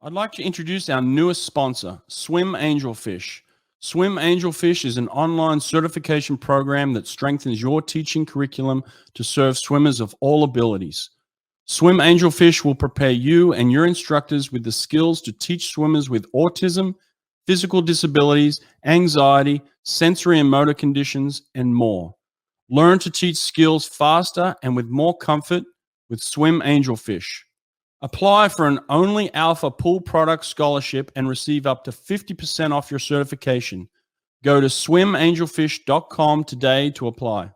I'd like to introduce our newest sponsor, Swim Angelfish. Swim Angelfish is an online certification program that strengthens your teaching curriculum to serve swimmers of all abilities. Swim Angelfish will prepare you and your instructors with the skills to teach swimmers with autism, physical disabilities, anxiety, sensory and motor conditions, and more. Learn to teach skills faster and with more comfort with Swim Angelfish. Apply for an Only Alpha Pool Product Scholarship and receive up to 50% off your certification. Go to swimangelfish.com today to apply.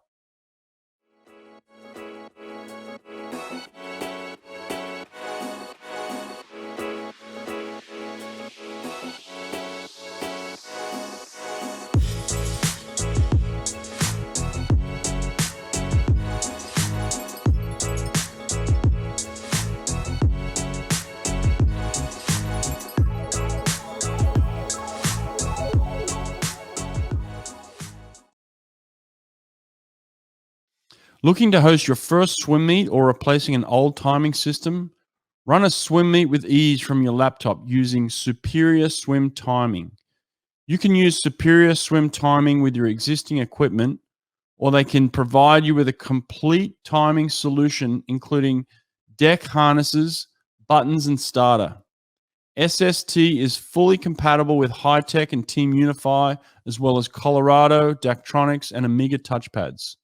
Looking to host your first swim meet or replacing an old timing system? Run a swim meet with ease from your laptop using Superior Swim Timing. You can use Superior Swim Timing with your existing equipment, or they can provide you with a complete timing solution, including deck harnesses, buttons, and starter. SST is fully compatible with Hy-Tek and Team Unify, as well as Colorado, Daktronics, and Amiga touchpads.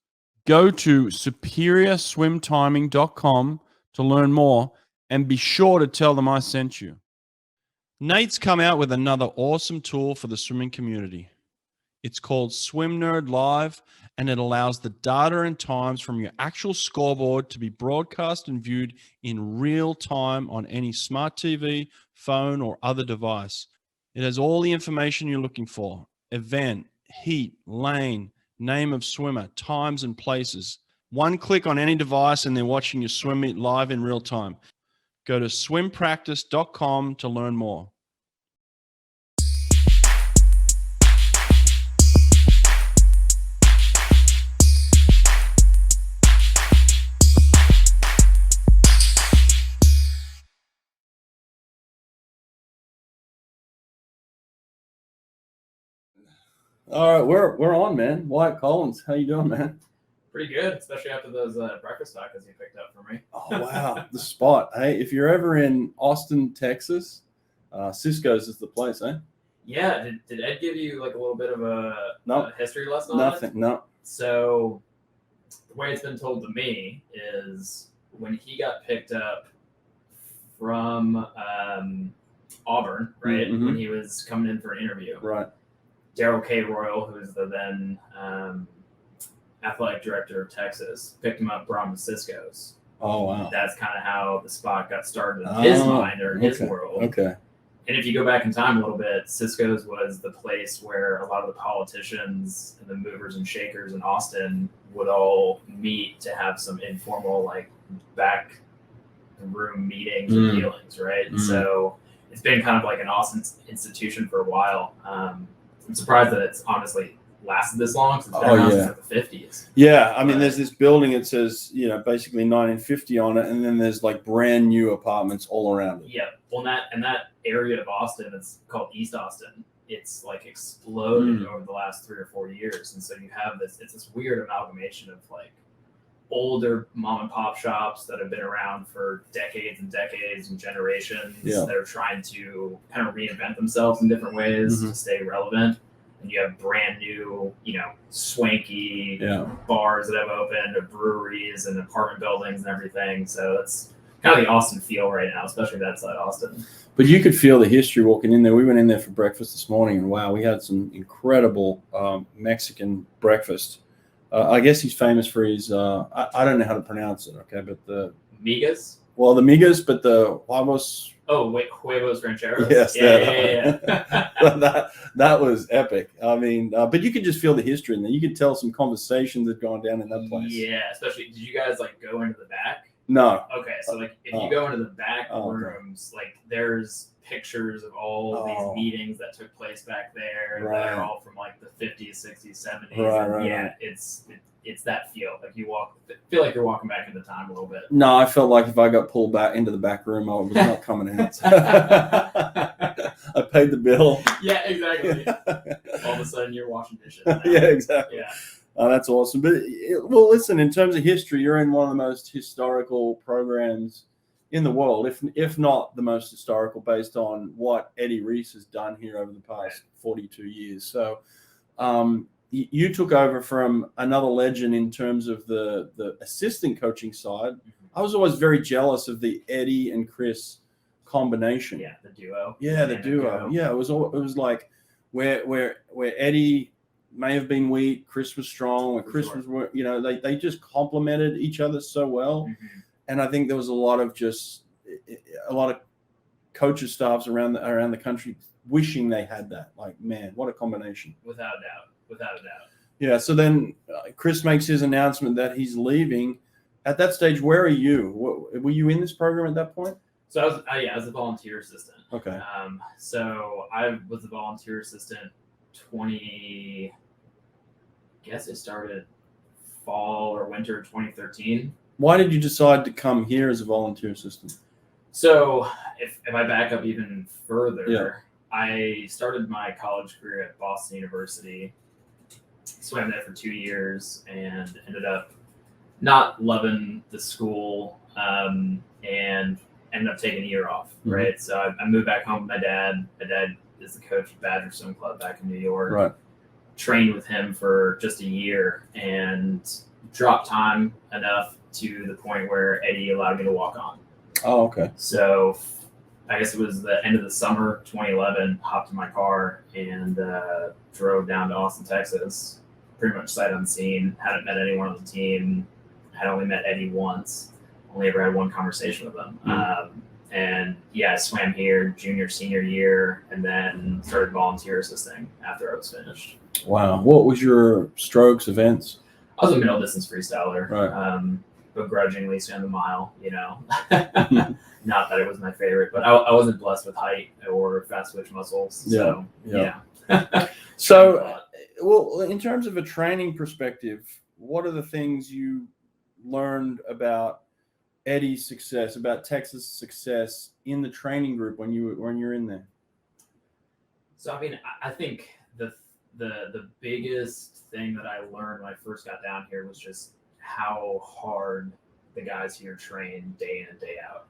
Go to superiorswimtiming.com to learn more and be sure to tell them I sent you. Nate's come out with another awesome tool for the swimming community. It's called SWIMNERD Live, and it allows the data and times from your actual scoreboard to be broadcast and viewed in real time on any smart TV, phone, or other device. It has all the information you're looking for: event, heat, lane, name of swimmer, times and places. One click on any device and they're watching your swim meet live in real time. Go to swimpractice.com to learn more. All right, we're on, man. Wyatt Collins, how you doing, man? Pretty good, especially after those breakfast tacos you picked up for me. Oh, wow. The spot. Hey, if you're ever in Austin, Texas, Cisco's is the place, eh? Yeah. Did Ed give you like a little bit of a history lesson on Nothing. it? No. So the way it's been told to me is when he got picked up from Auburn, right? Mm-hmm. When he was coming in for an interview. Right. Daryl K. Royal, who is the then athletic director of Texas, picked him up, brought him to Cisco's. Oh, wow. That's kind of how the spot got started in his mind or in his world. Okay. And if you go back in time a little bit, Cisco's was the place where a lot of the politicians and the movers and shakers in Austin would all meet to have some informal, like, back room meetings and dealings, right? So it's been kind of like an Austin institution for a while. I'm surprised that it's honestly lasted this long. It's been around since the 50s. Yeah, I mean, there's this building. It says, basically 1950 on it, and then there's like brand new apartments all around it. Yeah, well, that area of Austin, it's called East Austin. It's like exploded over the last 3 or 4 years, and so you have this. It's this weird amalgamation of like older mom and pop shops that have been around for decades and decades and generations that are trying to kind of reinvent themselves in different ways to stay relevant. And you have brand new, swanky bars that have opened, or breweries and apartment buildings and everything. So it's kind of the Austin feel right now, especially that side of Austin. But you could feel the history walking in there. We went in there for breakfast this morning, and wow, we had some incredible Mexican breakfast. I guess he's famous for his, I don't know how to pronounce it, okay, but the... Migas? Well, the migas, but the huevos... Oh, wait, huevos rancheros? Yes. Yeah. That was epic. I mean, but you could just feel the history in there. You could tell some conversations had gone down in that place. Yeah, especially, did you guys, like, go into the back? No. Okay, so, like, if you go into the back rooms, like, there's pictures of all these meetings that took place back there that are all from, like, the 50s, 60s, 70s. Right. Yeah, it's it's that feel like feel like you're walking back into time a little bit. No, I felt like if I got pulled back into the back room, I was not coming out. I paid the bill. Yeah, exactly. All of a sudden, you're washing dishes. Yeah, exactly. Yeah. Oh, that's awesome. But well, listen, in terms of history, you're in one of the most historical programs in the world, if not the most historical, based on what Eddie Reese has done here over the past 42 years. So you took over from another legend in terms of the assistant coaching side. I was always very jealous of the Eddie and Chris combination. Yeah, the duo. Yeah, the duo. Yeah, it was like where Eddie may have been weak, Chris was strong, and Chris was, they just complemented each other so well. Mm-hmm. And I think there was a lot of coaches staffs around the country wishing they had that. Like, man, what a combination! Without a doubt. Yeah. So then Chris makes his announcement that he's leaving. At that stage, where are you? Were you in this program at that point? So I was a volunteer assistant. Okay. So I was a volunteer assistant. I guess it started fall or winter 2013. Why did you decide to come here as a volunteer assistant? So if I back up even further, Yeah. I started my college career at Boston University, swam there for 2 years, and ended up not loving the school, and ended up taking a year off, right? So I moved back home with my dad. My dad is the coach of Badger Swim Club back in New York. Right. Trained with him for just a year and dropped time enough to the point where Eddie allowed me to walk on. Oh, okay. So I guess it was the end of the summer 2011, hopped in my car and drove down to Austin, Texas, pretty much sight unseen. Hadn't met anyone on the team. Had only met Eddie once. Only ever had one conversation with him. And yeah, I swam here junior, senior year, and then started volunteer assisting after I was finished. Wow. What was your strokes events? I was a middle distance freestyler. Right. Begrudgingly swam the mile, Not that it was my favorite, but I wasn't blessed with height or fast twitch muscles. So, yeah. So, well, in terms of a training perspective, what are the things you learned about Eddie's success, about Texas' success in the training group when you're in there? So, I mean, I think the biggest thing that I learned when I first got down here was just how hard the guys here train day in and day out,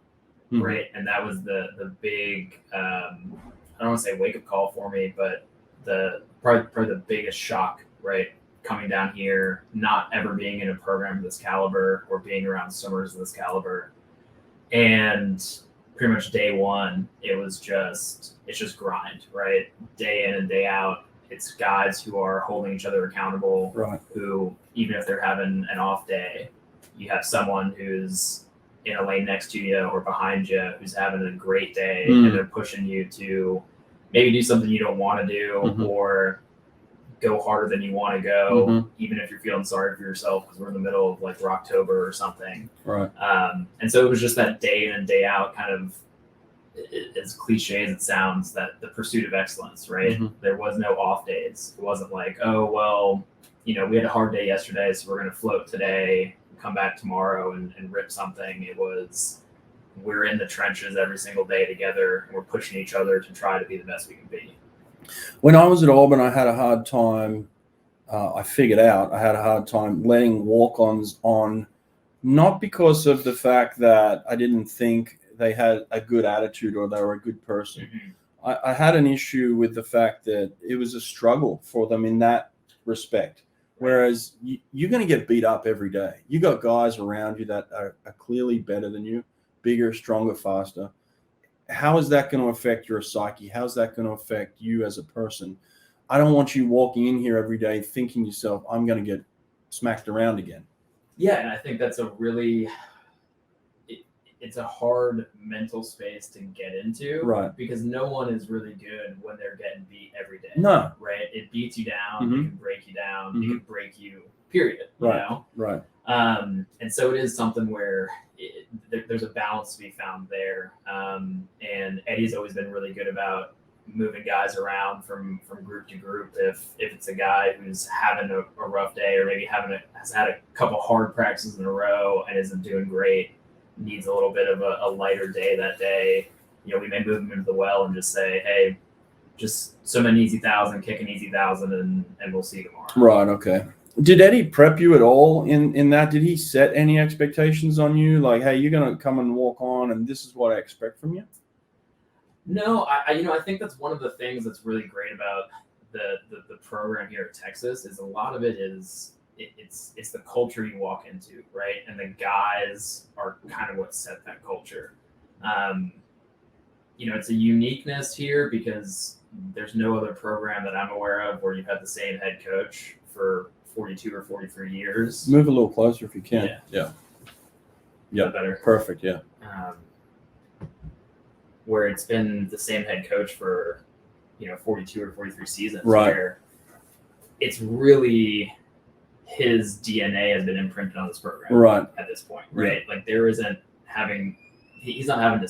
right? And that was the big, I don't want to say wake up call for me, but probably the biggest shock, right? Coming down here, not ever being in a program of this caliber or being around swimmers of this caliber, and pretty much day one, it's just grind, right? Day in and day out. It's guys who are holding each other accountable, right? Who, even if they're having an off day, you have someone who's in a lane next to you or behind you who's having a great day, and they're pushing you to maybe do something you don't want to do or go harder than you want to go, even if you're feeling sorry for yourself because we're in the middle of like Rocktober or something. Right. And so it was just that day in and day out kind of, as cliche as it sounds, that the pursuit of excellence, right? There was no off days. It wasn't like, oh, well, we had a hard day yesterday, so we're going to float today, come back tomorrow and rip something. It was, we're in the trenches every single day together, and we're pushing each other to try to be the best we can be. When I was at Auburn, I had a hard time. I figured out I had a hard time letting walk-ons on, not because of the fact that I didn't think they had a good attitude or they were a good person. I had an issue with the fact that it was a struggle for them in that respect. Whereas you're going to get beat up every day. You got guys around you that are clearly better than you, bigger, stronger, faster. How is that going to affect your psyche? How's that going to affect you as a person? I don't want you walking in here every day thinking to yourself, I'm going to get smacked around again. Yeah, and I think that's it's a hard mental space to get into, right? Because no one is really good when they're getting beat every day. No, right? It beats you down. It can break you down. It can break you. Period. Right. Right. And so it is something where there's a balance to be found there. And Eddie's always been really good about moving guys around from group to group. If it's a guy who's having a rough day, or maybe has had a couple hard practices in a row and isn't doing great, needs a little bit of a lighter day that day, we may move him into the well and just say, hey, just swim an easy 1,000, kick an easy 1,000, and we'll see you tomorrow. Right. Okay. Did Eddie prep you at all in that? Did he set any expectations on you? Like, hey, you're going to come and walk on, and this is what I expect from you? No, I think that's one of the things that's really great about the program here at Texas is a lot of it is it's the culture you walk into, right? And the guys are kind of what set that culture. It's a uniqueness here because there's no other program that I'm aware of where you've had the same head coach for 42 or 43 years. Move a little closer if you can. Yeah. Better. Perfect. Yeah. Where it's been the same head coach for 42 or 43 seasons, right? Where it's really his DNA has been imprinted on this program, right? At this point, right? Yeah. Like he's not having to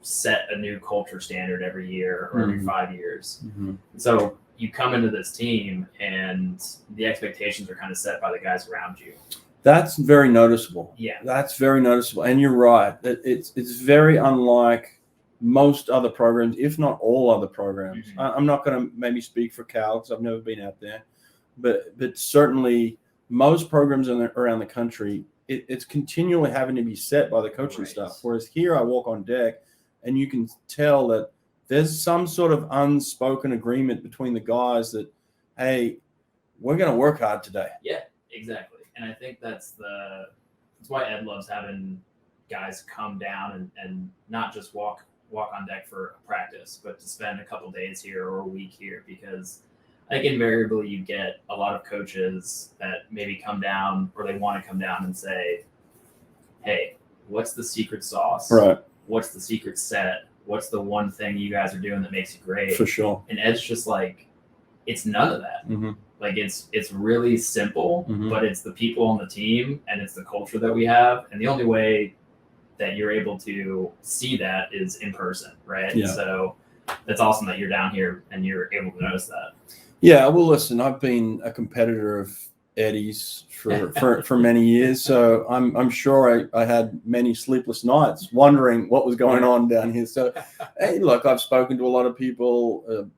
set a new culture standard every year or every 5 years. Mm-hmm. So you come into this team and the expectations are kind of set by the guys around you. That's very noticeable. Yeah, that's very noticeable, and you're right. It's very unlike most other programs, if not all other programs. Mm-hmm. I'm not going to maybe speak for Cal because I've never been out there, but certainly most programs around the country, it's continually having to be set by the coaching staff. Whereas here I walk on deck and you can tell that there's some sort of unspoken agreement between the guys that, hey, we're going to work hard today. Yeah, exactly. And I think that's why Ed loves having guys come down and not just walk on deck for a practice, but to spend a couple days here or a week here, because I think invariably you get a lot of coaches that maybe come down or they want to come down and say, hey, what's the secret sauce? Right. What's the secret set? What's the one thing you guys are doing that makes you great? For sure. And Ed's just like, it's none of that. Mm-hmm. Like it's really simple, mm-hmm. but it's the people on the team and it's the culture that we have. And the only way that you're able to see that is in person, right? Yeah. So that's awesome that you're down here and you're able to notice that. Yeah, well, listen, I've been a competitor of Eddie's for many years, so I'm sure I had many sleepless nights wondering what was going on down here. So, hey, look, I've spoken to a lot of people,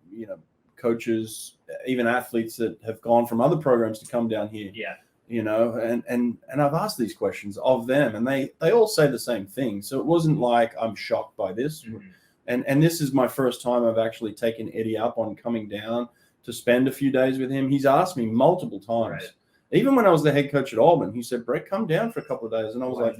coaches, even athletes that have gone from other programs to come down here. Yeah. And I've asked these questions of them, and they all say the same thing. So it wasn't like I'm shocked by this. Mm-hmm. And this is my first time I've actually taken Eddie up on coming down to spend a few days with him. He's asked me multiple times. Right. Even when I was the head coach at Auburn, he said, Brett, come down for a couple of days. And I was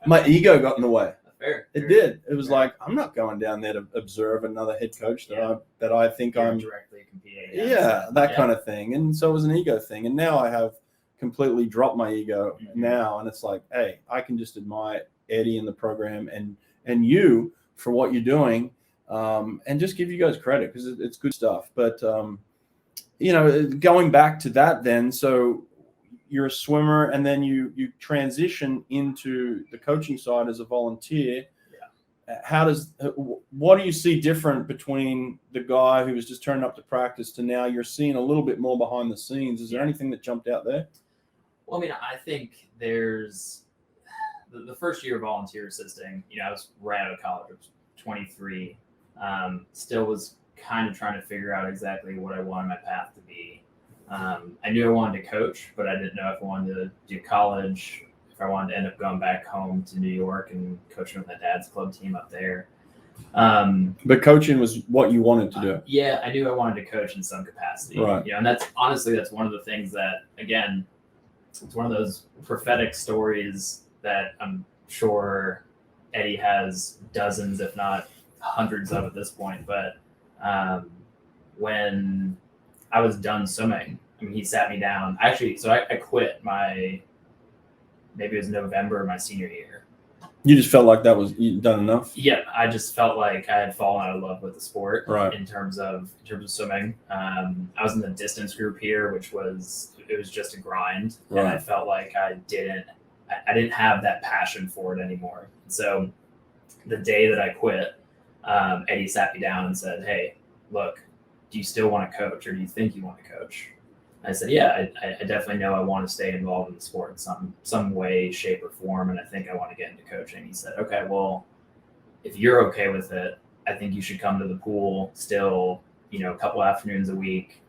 my ego got in the way. Fair. It did. It was like, I'm not going down there to observe another head coach that I think I'm directly competing. That kind of thing. And so it was an ego thing. And now I have completely dropped my ego now. And it's like, hey, I can just admire Eddie and the program and you for what you're doing, and just give you guys credit because it's good stuff. But, going back to that then, so you're a swimmer and then you transition into the coaching side as a volunteer. Yeah. What do you see different between the guy who was just turning up to practice to now you're seeing a little bit more behind the scenes? Is there anything that jumped out there? Well, I mean, I think there's the first year of volunteer assisting, I was right out of college. I was 23. Still was kind of trying to figure out exactly what I wanted my path to be. I knew I wanted to coach, but I didn't know if I wanted to do college, if I wanted to end up going back home to New York and coaching with my dad's club team up there. But coaching was what you wanted to do. Yeah, I knew I wanted to coach in some capacity. Right. And that's one of the things that, again, it's one of those prophetic stories that I'm sure Eddie has dozens, if not hundreds of at this point. But when I was done swimming, he sat me down. Actually, so I quit maybe it was November of my senior year. You just felt like you'd done enough? Yeah, I just felt like I had fallen out of love with the sport. Right. in terms of swimming. I was in the distance group here, it was just a grind. Right. And I felt like I didn't have that passion for it anymore. So the day that I quit, Eddie sat me down and said, "Hey, look, do you still want to coach, or do you think you want to coach?" I said, "Yeah, I definitely know I want to stay involved in the sport in some way, shape, or form, and I think I want to get into coaching." He said, "Okay, well, if you're okay with it, I think you should come to the pool still, a couple afternoons a week,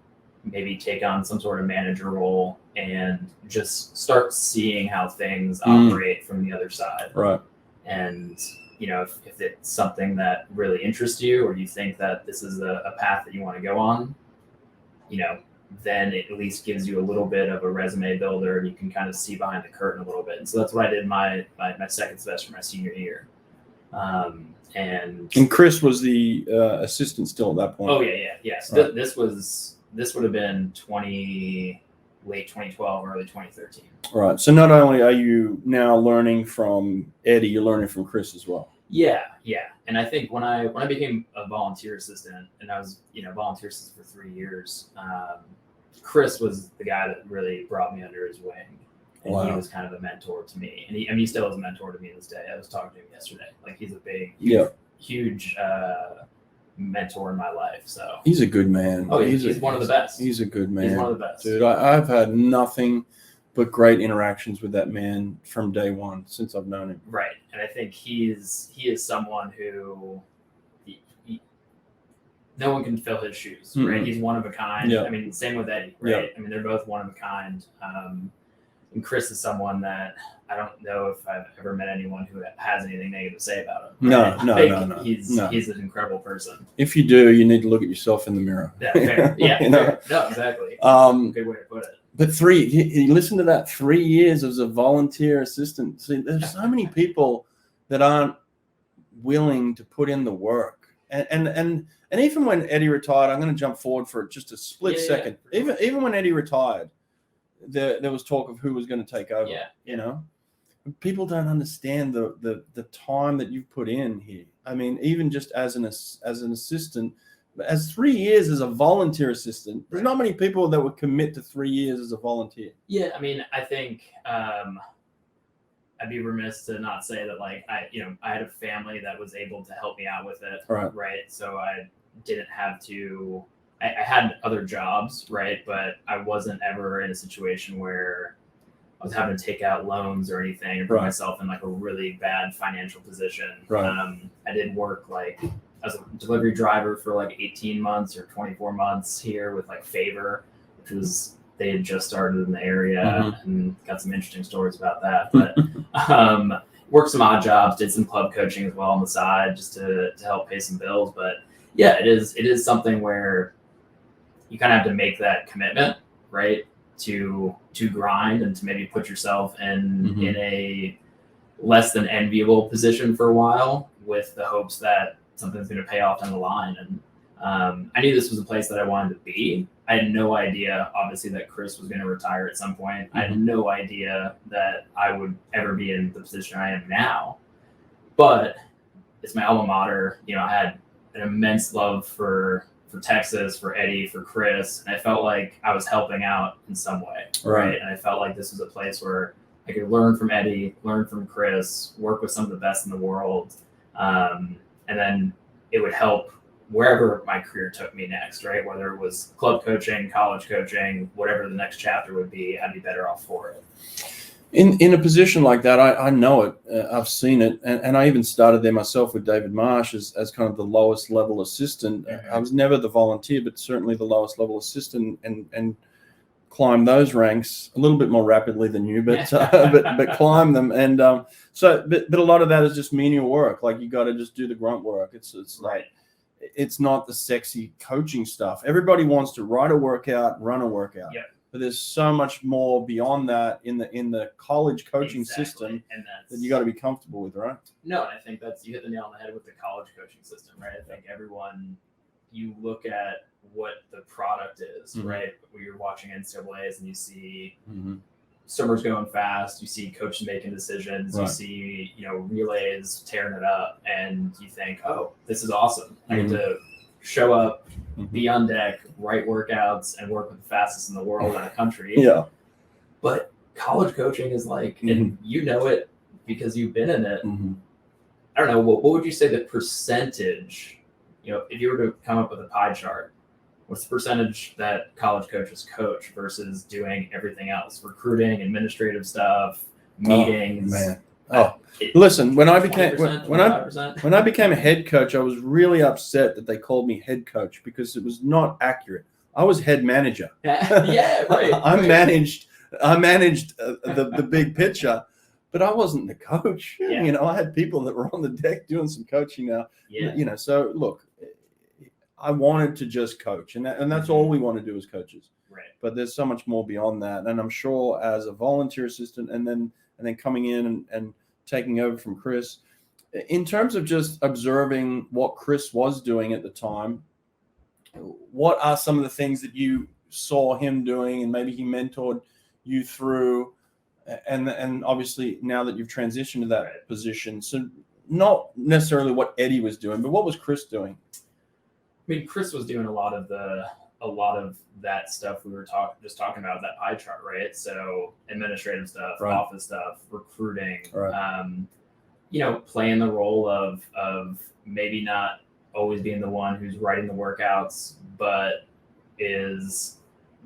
maybe take on some sort of manager role and just start seeing how things operate from the other side." Right. And, if it's something that really interests you, or you think that this is a path that you want to go on, then it at least gives you a little bit of a resume builder, and you can kind of see behind the curtain a little bit. And so that's what I did my second semester, my senior year. And Chris was the assistant still at that point. Oh yeah. So right. This would have been late 2012, early 2013. Right. So not only are you now learning from Eddie, you're learning from Chris as well. Yeah. And I think when I became a volunteer assistant, and I was volunteer assistant for 3 years, Chris was the guy that really brought me under his wing. And wow. He was kind of a mentor to me, and he still is a mentor to me this day. I was talking to him yesterday. Like, he's a big, huge mentor in my life. So he's a good man. Oh, he's one of the best. He's a good man. He's one of the best, dude. I've had nothing but great interactions with that man from day one since I've known him. Right, and I think he is someone who no one can fill his shoes. Mm-hmm. Right, he's one of a kind. Yeah. I mean, same with Eddie. Right, I mean, they're both one of a kind. And Chris is someone that I don't know if I've ever met anyone who has anything negative to say about him. Right? No. He's an incredible person. If you do, you need to look at yourself in the mirror. Yeah, fair. Yeah, fair. No, exactly. Good way to put it. But you listen to that, 3 years as a volunteer assistant. See, there's so many people that aren't willing to put in the work. And even when Eddie retired, I'm going to jump forward for just a split second. Yeah. Even when Eddie retired, there was talk of who was going to take over. Yeah. People don't understand the time that you've put in here. I mean, even just as an assistant, as 3 years as a volunteer assistant, there's not many people that would commit to 3 years as a volunteer. Yeah, I mean, I think I'd be remiss to not say that, like, I had a family that was able to help me out with it. Right. So I didn't have to. I had other jobs, right? But I wasn't ever in a situation where I was having to take out loans or anything and put myself in like a really bad financial position. Right. I did work like as a delivery driver for like 18 months or 24 months here with like Favor, which was, they had just started in the area and got some interesting stories about that. But worked some odd jobs, did some club coaching as well on the side just to help pay some bills. But yeah, it is something where you kind of have to make that commitment, right? To grind and to maybe put yourself in a less than enviable position for a while with the hopes that something's going to pay off down the line. And I knew this was a place that I wanted to be. I had no idea, obviously, that Chris was going to retire at some point. I had no idea that I would ever be in the position I am now. But it's my alma mater. I had an immense love for Texas, for Eddie, for Chris, and I felt like I was helping out in some way, right? And I felt like this was a place where I could learn from Eddie, learn from Chris, work with some of the best in the world, and then it would help wherever my career took me next, right? Whether it was club coaching, college coaching, whatever the next chapter would be, I'd be better off for it. In a position like that, I know it. I've seen it, and I even started there myself with David Marsh as kind of the lowest level assistant. I was never the volunteer, but certainly the lowest level assistant, and climbed those ranks a little bit more rapidly than you, but but climb them. And but a lot of that is just menial work. Like, you got to just do the grunt work. It's right. It's not the sexy coaching stuff. Everybody wants to write a workout, run a workout. Yeah. But there's so much more beyond that in the college coaching system and that you got to be comfortable with, right? No, and I think you hit the nail on the head with the college coaching system, right? I think you look at what the product is, right? Where you're watching NCAAs and you see swimmers going fast, you see coaches making decisions, you see relays tearing it up, and you think, oh, this is awesome. I get to show up, be on deck, write workouts, and work with the fastest in the world in the country. Yeah. But college coaching is like, and you know it because you've been in it. I don't know, what would you say the percentage, if you were to come up with a pie chart, what's the percentage that college coaches coach versus doing everything else, recruiting, administrative stuff, meetings? Oh, man. Listen, when I became 25%? when I became a head coach, I was really upset that they called me head coach because it was not accurate. I was head manager. Yeah, right. I managed the big picture, but I wasn't the coach. Yeah. I had people that were on the deck doing some coaching now. Yeah. So look, I wanted to just coach, and that's all we want to do as coaches. Right. But there's so much more beyond that, and I'm sure as a volunteer assistant, and then coming in and taking over from Chris, in terms of just observing what Chris was doing at the time, what are some of the things that you saw him doing, and maybe he mentored you through, and obviously now that you've transitioned to that position, so not necessarily what Eddie was doing, but what was Chris doing? I mean, Chris was doing a lot of that stuff we were talking about, that pie chart, right? So administrative stuff, office stuff, recruiting, playing the role of maybe not always being the one who's writing the workouts, but is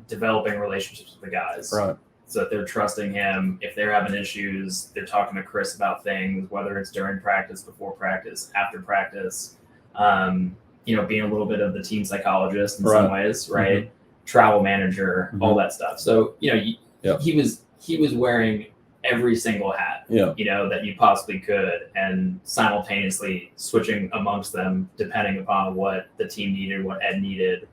developing relationships with the guys. Right. So that they're trusting him. If they're having issues, they're talking to Chris about things, whether it's during practice, before practice, after practice. Being a little bit of the team psychologist in some ways, right? Mm-hmm. Travel manager, all that stuff. So, he was wearing every single hat, that you possibly could, and simultaneously switching amongst them depending upon what the team needed, what Ed needed.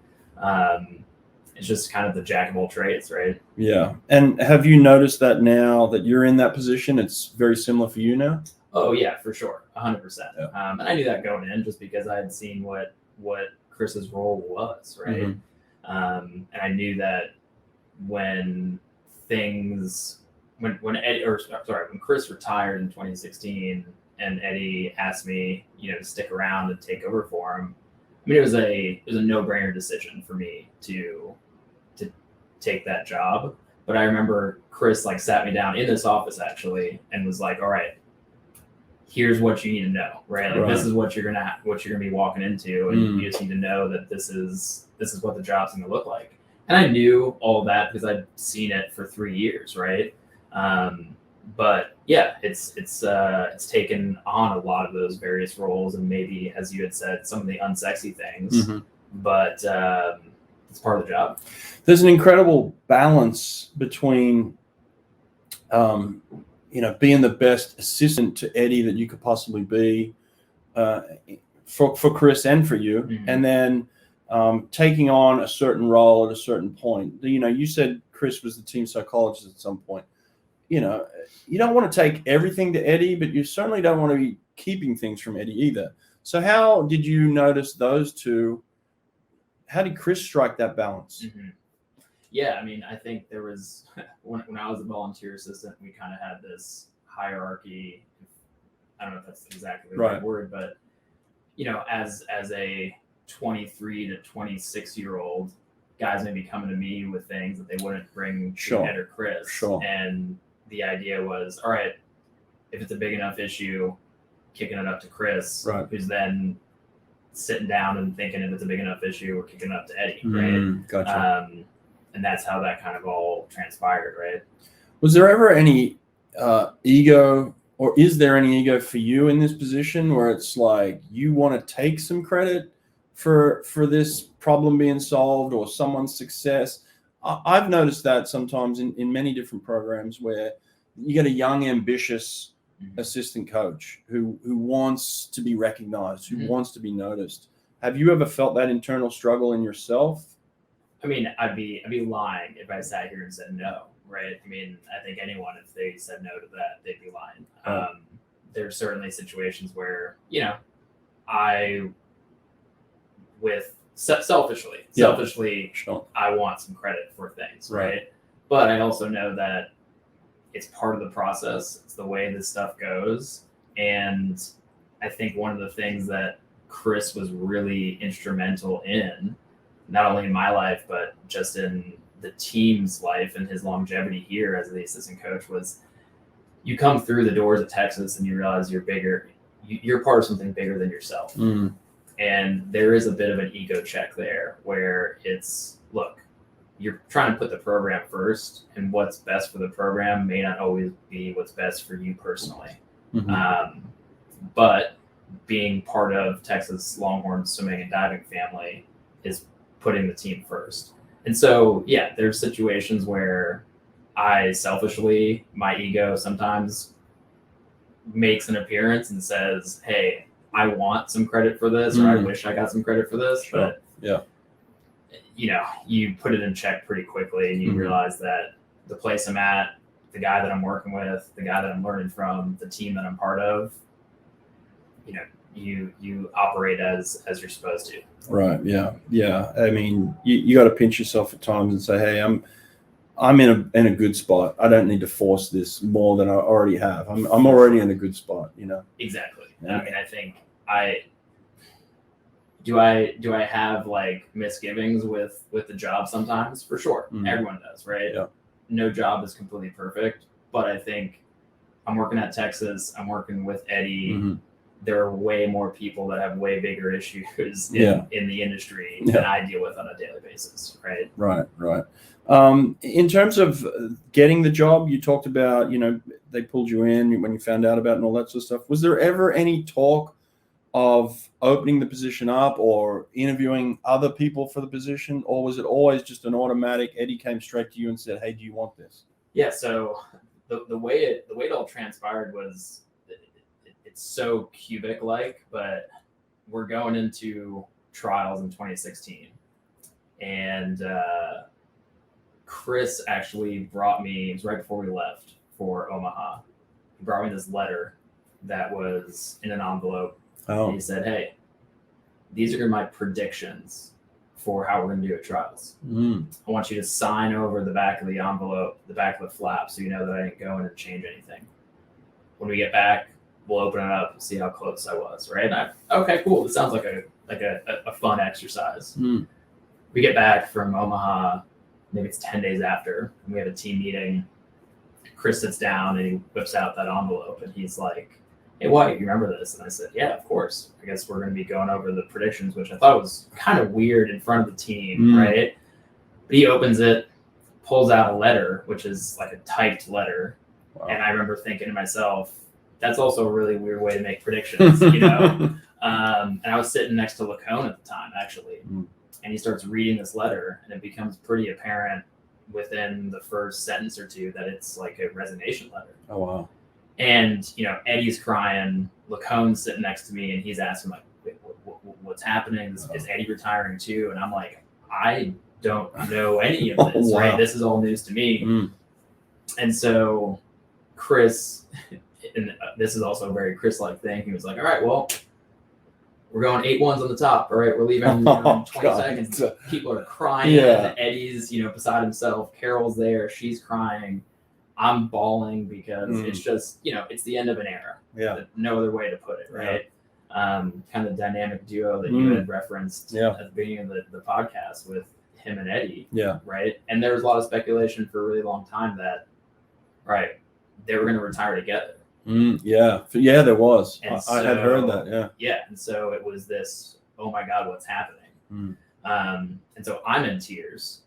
It's just kind of the jack of all trades, right? Yeah. And have you noticed that now that you're in that position, it's very similar for you now? Oh yeah, for sure. 100%. Yeah. And I knew that going in just because I had seen what Chris's role was, right? Mm-hmm. And I knew that when Chris retired in 2016 and Eddie asked me, to stick around and take over for him, I mean, it was a no-brainer decision for me to take that job. But I remember Chris sat me down in this office actually and was like, all right, here's what you need to know, right? This is what you're gonna be walking into, and you just need to know that this is what the job's gonna look like. And I knew all that because I'd seen it for 3 years, right? But yeah, it's taken on a lot of those various roles, and maybe, as you had said, some of the unsexy things. Mm-hmm. But it's part of the job. There's an incredible balance between, being the best assistant to Eddie that you could possibly be, for Chris and for you, mm-hmm. and then taking on a certain role at a certain point. You said Chris was the team psychologist at some point. You don't want to take everything to Eddie, but you certainly don't want to be keeping things from Eddie either. So how did you notice those two? How did Chris strike that balance? Mm-hmm. Yeah, I mean, I think there was, when I was a volunteer assistant, we kind of had this hierarchy. I don't know if that's exactly the right word, but, as a 23 to 26-year-old, guys may be coming to me with things that they wouldn't bring to Ed or Chris. Sure. And the idea was, all right, if it's a big enough issue, kicking it up to Chris, who's then sitting down and thinking if it's a big enough issue, we're kicking it up to Eddie, right? Gotcha. And that's how that kind of all transpired, right? Was there ever any ego, or is there any ego for you in this position where it's like you want to take some credit for this problem being solved or someone's success? I've noticed that sometimes in many different programs where you get a young, ambitious assistant coach who wants to be recognized, who wants to be noticed. Have you ever felt that internal struggle in yourself? I mean, I'd be lying if I sat here and said no, right? I mean, I think anyone, if they said no to that, they'd be lying. There's certainly situations where, selfishly, sure. I want some credit for things, right? But I also know that it's part of the process. It's the way this stuff goes. And I think one of the things that Chris was really instrumental in, not only in my life, but just in the team's life and his longevity here as the assistant coach, was you come through the doors of Texas and you realize you're bigger you're part of something bigger than yourself. And there is a bit of an ego check there where it's, look, you're trying to put the program first, and what's best for the program may not always be what's best for you personally. But being part of Texas Longhorn swimming and diving family is putting the team first. And so, yeah, there's situations where I selfishly, my ego sometimes makes an appearance and says, hey, I want some credit for this, or I wish I got some credit for this. Sure. But, you know, you put it in check pretty quickly, and you realize that the place I'm at, the guy that I'm working with, the guy that I'm learning from, the team that I'm part of, you know, you operate as you're supposed to. Right. Yeah. I mean, you got to pinch yourself at times and say, hey, I'm in a good spot. I don't need to force this more than I already have. I'm already in a good spot, you know? Exactly. Yeah. I mean, I think do I have like misgivings with the job sometimes? For sure. Everyone does, right? Yeah. No job is completely perfect, but I think I'm working at Texas. I'm working with Eddie. There are way more people that have way bigger issues in the industry than I deal with on a daily basis, right? Right. In terms of getting the job, you talked about, you know, they pulled you in when you found out about it and all that sort of stuff. Was there ever any talk of opening the position up or interviewing other people for the position, or was it always just an automatic, Eddie came straight to you and said, hey, do you want this? Yeah, so the way it all transpired was, it's so cubic-like, but we're going into trials in 2016. And Chris actually brought me, it was right before we left for Omaha, he brought me this letter that was in an envelope. And he said, hey, these are my predictions for how we're going to do at trials. I want you to sign over the back of the envelope, the back of the flap, so you know that I didn't go in and change anything. When we get back, we'll open it up and see how close I was, right? And okay, cool. This sounds like a fun exercise. We get back from Omaha, maybe it's 10 days after, and we have a team meeting. Chris sits down and he whips out that envelope, and he's like, hey, Wyatt, you remember this? And I said, yeah, of course. I guess we're going to be going over the predictions, which I thought was kind of weird in front of the team, right? But he opens it, pulls out a letter, which is like a typed letter. Wow. And I remember thinking to myself, that's also a really weird way to make predictions, you know? And I was sitting next to Lacone at the time, actually. And he starts reading this letter, and it becomes pretty apparent within the first sentence or two that it's like a resignation letter. Oh, wow. And, you know, Eddie's crying, Lacone's sitting next to me, and he's asking, like, what's happening? Is Eddie retiring too? And I'm like, I don't know any of this, right? This is all news to me. And so Chris, and this is also a very Chris-like thing, he was like, all right, well, we're going 8 ones on the top. All right, we're leaving in 20 seconds. People are crying. Eddie's, you know, beside himself. Carol's there. She's crying. I'm bawling because it's just, you know, it's the end of an era. Yeah. No other way to put it, right? Kind of dynamic duo that you had referenced at the beginning of the podcast with him and Eddie. Yeah. Right. And there was a lot of speculation for a really long time that, right, they were going to retire together. Yeah, there was. I had heard that. Yeah, and so it was this, oh my God, what's happening? And so I'm in tears.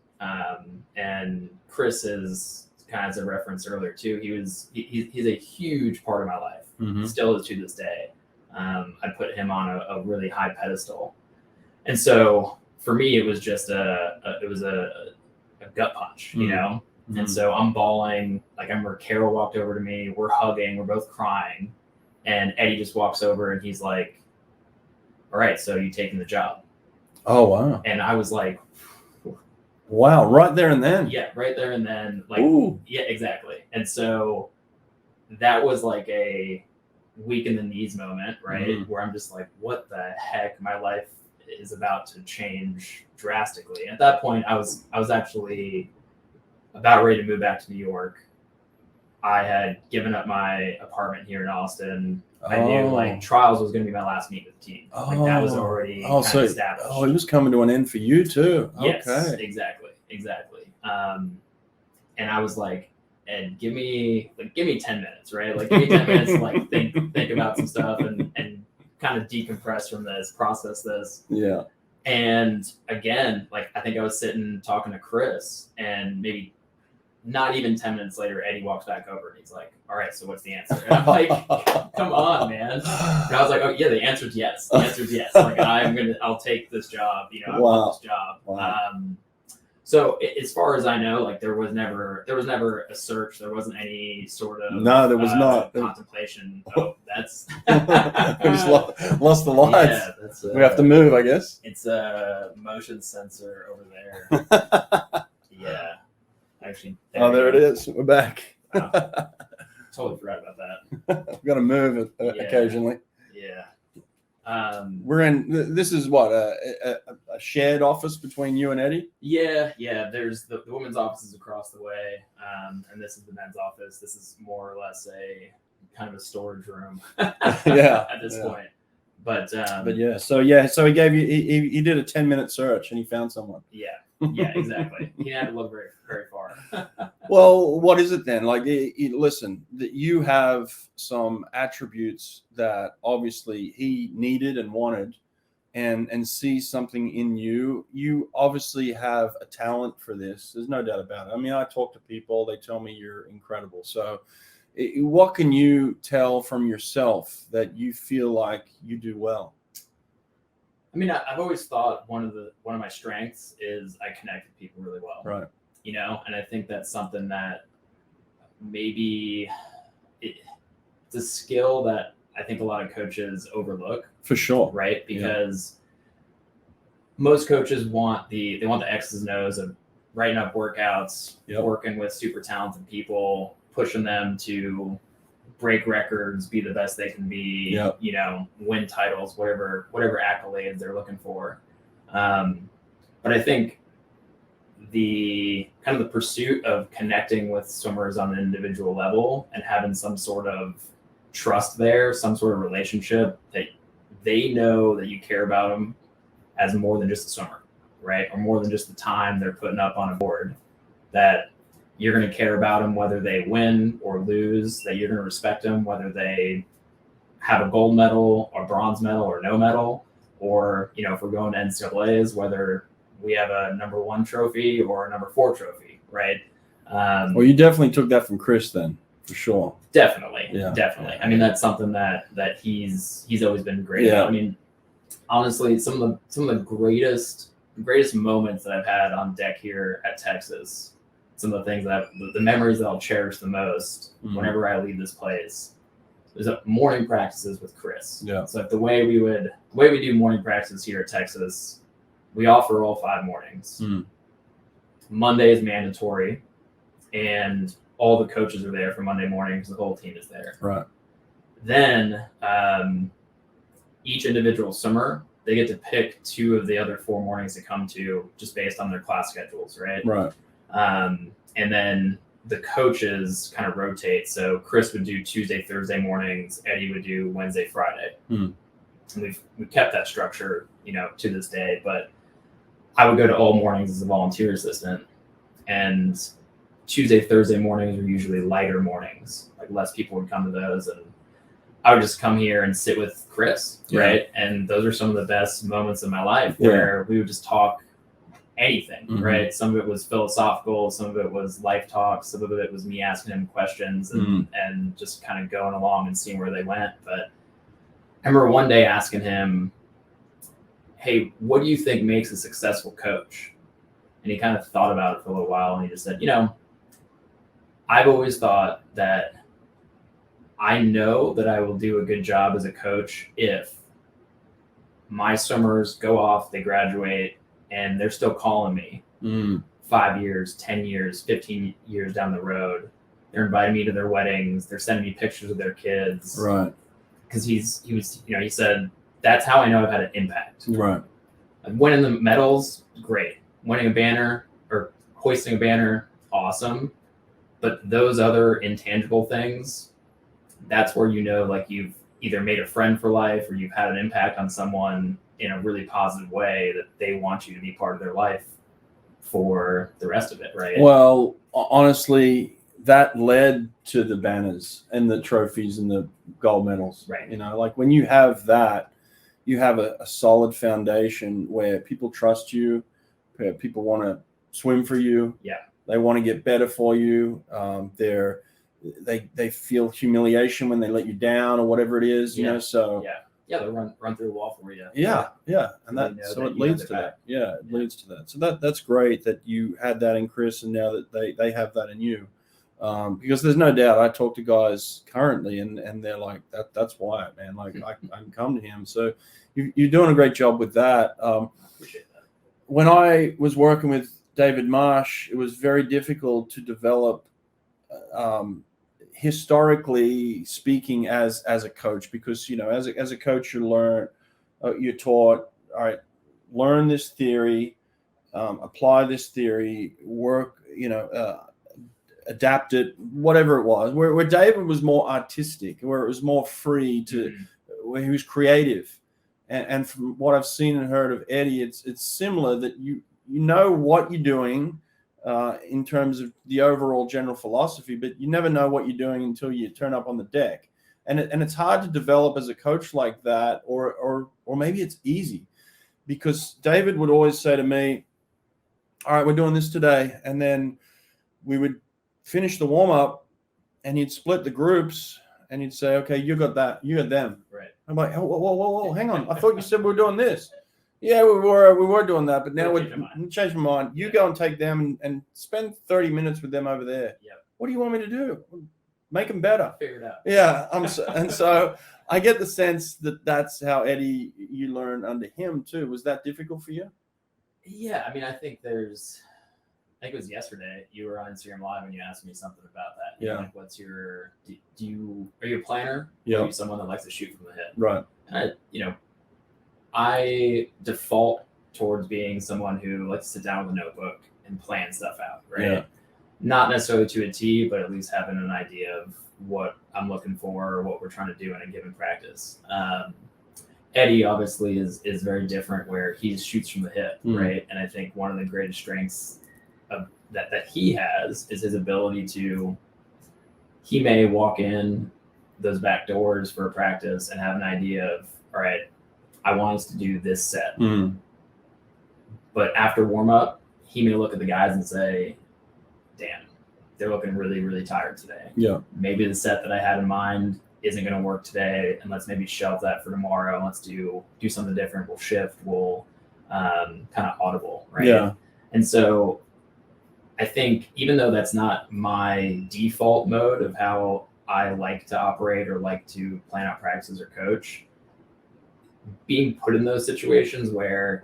And Chris is, kind of as a reference earlier too, he's a huge part of my life. Still is to this day. I put him on a really high pedestal. And so for me, it was just a gut punch, you know? And so I'm bawling. Like, I remember Carol walked over to me. We're hugging. We're both crying. And Eddie just walks over and he's like, all right, so you taking the job? Oh, wow. And I was like, wow, right there and then. Yeah, right there and then. Like, ooh. Yeah, exactly. And so that was like a weak in the knees moment, right? Where I'm just like, what the heck? My life is about to change drastically. And at that point, I was actually about ready to move back to New York. I had given up my apartment here in Austin. I knew like trials was going to be my last meet with the team. Like that was already kind of established. Oh, it was coming to an end for you too. Yes, exactly. And I was like, and give me 10 minutes, right? Like give me 10 minutes to like think about some stuff and kind of decompress from this, process this. Yeah. And again, like I think I was sitting talking to Chris, and maybe not even 10 minutes later, Eddie walks back over and he's like, all right, so what's the answer? And I'm like, come on, man. And I was like, oh yeah, the answer's yes. The answer's yes. Like I'll take this job. You know, I want this job. Wow. So as far as I know, like there was never a search. There wasn't any sort of No, there was not contemplation. Oh, that's we just lost the lines. Yeah, that's we have to move, I guess. It's a motion sensor over there. Yeah, actually. There it is. We're back. Totally forgot about that. We've got to move occasionally. Yeah. We're in. This is what a shared office between you and Eddie. Yeah. There's the women's office is across the way, and this is the men's office. This is more or less a kind of a storage room. Yeah. At this point, but yeah. So he gave you. He did a 10-minute search and he found someone. Yeah. Yeah. Exactly. He didn't have to look very very far. Well, what is it then? Like, listen, that you have some attributes that obviously he needed and wanted, and see something in you. You obviously have a talent for this. There's no doubt about it. I mean, I talk to people; they tell me you're incredible. So, what can you tell from yourself that you feel like you do well? I mean, I've always thought one of my strengths is I connect with people really well. Right. You know, and I think that's something that maybe it's a skill that I think a lot of coaches overlook. For sure. Right. Because most coaches want the X's and O's of writing up workouts, working with super talented people, pushing them to break records, be the best they can be, you know, win titles, whatever accolades they're looking for. But I think the kind of the pursuit of connecting with swimmers on an individual level and having some sort of trust there, some sort of relationship that they know that you care about them as more than just a swimmer, right? Or more than just the time they're putting up on a board, that you're going to care about them whether they win or lose, that you're going to respect them whether they have a gold medal or bronze medal or no medal, or, you know, if we're going to NCAAs, whether we have a number 1 trophy or a number 4 trophy, right? Well, you definitely took that from Chris then, for sure. Definitely. I mean, that's something that he's always been great at. I mean, honestly, some of the greatest moments that I've had on deck here at Texas, some of the things the memories that I'll cherish the most whenever I leave this place, there's morning practices with Chris. Yeah. So the way we do morning practices here at Texas, we offer all 5 mornings. Monday is mandatory, and all the coaches are there for Monday morning because the whole team is there. Right. Then each individual swimmer, they get to pick 2 of the other 4 mornings to come to just based on their class schedules, right? Right. And then the coaches kind of rotate. So Chris would do Tuesday, Thursday mornings. Eddie would do Wednesday, Friday. And we've kept that structure, you know, to this day. But I would go to all mornings as a volunteer assistant, and Tuesday, Thursday mornings are usually lighter mornings. Like less people would come to those, and I would just come here and sit with Chris, right? And those are some of the best moments of my life where we would just talk anything, right? Some of it was philosophical, some of it was life talk, some of it was me asking him questions and just kind of going along and seeing where they went. But I remember one day asking him, hey, what do you think makes a successful coach? And he kind of thought about it for a little while, and he just said, you know, I've always thought that I know that I will do a good job as a coach if my swimmers go off, they graduate, and they're still calling me 5 years, 10 years, 15 years down the road. They're inviting me to their weddings. They're sending me pictures of their kids. Right. Because he was, you know, he said, that's how I know I've had an impact. Right. Like winning the medals, great. Winning a banner or hoisting a banner, awesome. But those other intangible things, that's where, you know, like you've either made a friend for life or you've had an impact on someone in a really positive way that they want you to be part of their life for the rest of it, right? Well, honestly, that led to the banners and the trophies and the gold medals. Right. You know, like when you have that, you have a solid foundation where people trust you, where people want to swim for you. Yeah. They want to get better for you. They feel humiliation when they let you down or whatever it is, you know. So they'll run through a wall for you. Yeah, and So that so it leads to that. Yeah, it leads to that. So that's great that you had that in Chris, and now that they have that in you. Because there's no doubt, I talk to guys currently, and they're like, that's Wyatt, man. Like I can come to him. So you're doing a great job with that. I appreciate that. When I was working with David Marsh, it was very difficult to develop, historically speaking, as a coach, because as a coach you're taught, all right, learn this theory, apply this theory, work, adapt it, whatever it was. Where David was more artistic, where it was more free to, where he was creative, and from what I've seen and heard of Eddie, it's similar, that you know what you're doing in terms of the overall general philosophy, but you never know what you're doing until you turn up on the deck, and it's hard to develop as a coach like that, or maybe it's easy, because David would always say to me, all right, we're doing this today, and then we would finish the warm-up, and he'd split the groups, and he'd say, okay, you got that, you got them. Right. I'm like, oh, whoa, hang on. I thought you said we were doing this. Yeah, we were doing that, but now we changed my mind. You go and take them and spend 30 minutes with them over there. Yep. What do you want me to do? Make them better. Figure it out. Yeah, and so I get the sense that that's how Eddie, you learned under him too. Was that difficult for you? Yeah, I mean, I think it was yesterday you were on Instagram Live and you asked me something about that. Yeah. Like, what's your, are you a planner? Yeah. Are you someone that likes to shoot from the hip? Right. I default towards being someone who likes to sit down with a notebook and plan stuff out, right? Yeah. Not necessarily to a T, but at least having an idea of what I'm looking for or what we're trying to do in a given practice. Eddie obviously is very different, where he shoots from the hip, right? And I think one of the greatest strengths of that he has is his ability to, he may walk in those back doors for a practice and have an idea of, all right, I want us to do this set. But after warm up, he may look at the guys and say, damn, they're looking really, really tired today. Yeah. Maybe the set that I had in mind isn't going to work today, and let's maybe shelve that for tomorrow. Let's do something different. We'll shift. We'll kind of audible, right? Yeah. And so I think, even though that's not my default mode of how I like to operate or like to plan out practices or coach, being put in those situations where,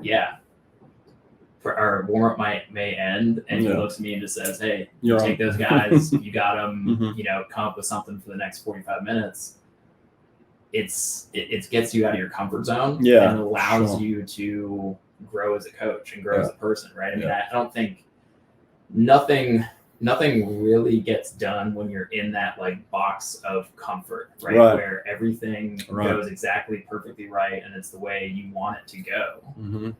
our warm-up may end, and he looks at me and just says, hey, take those guys, you got them, come up with something for the next 45 minutes. It gets you out of your comfort zone, and allows you to grow as a coach and grow as a person, right? I mean, I don't think nothing really gets done when you're in that like box of comfort, right? Where everything goes exactly perfectly right, and it's the way you want it to go.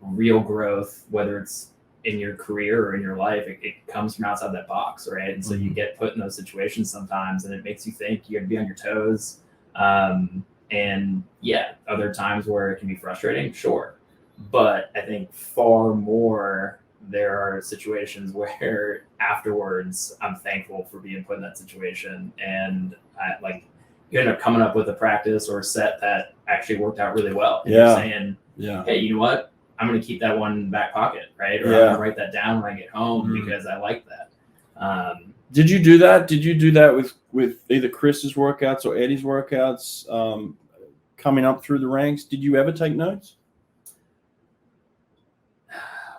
Real growth, whether it's in your career or in your life, it comes from outside that box, right? And so you get put in those situations sometimes, and it makes you think. You got to be on your toes. And other times where it can be frustrating, sure. But I think far more, there are situations where afterwards I'm thankful for being put in that situation, and you end up coming up with a practice or a set that actually worked out really well. And you're saying, hey, you know what? I'm going to keep that one in the back pocket, right? Or I'm going to write that down when I get home because I like that. Did you do that? Did you do that with either Chris's workouts or Eddie's workouts coming up through the ranks? Did you ever take notes?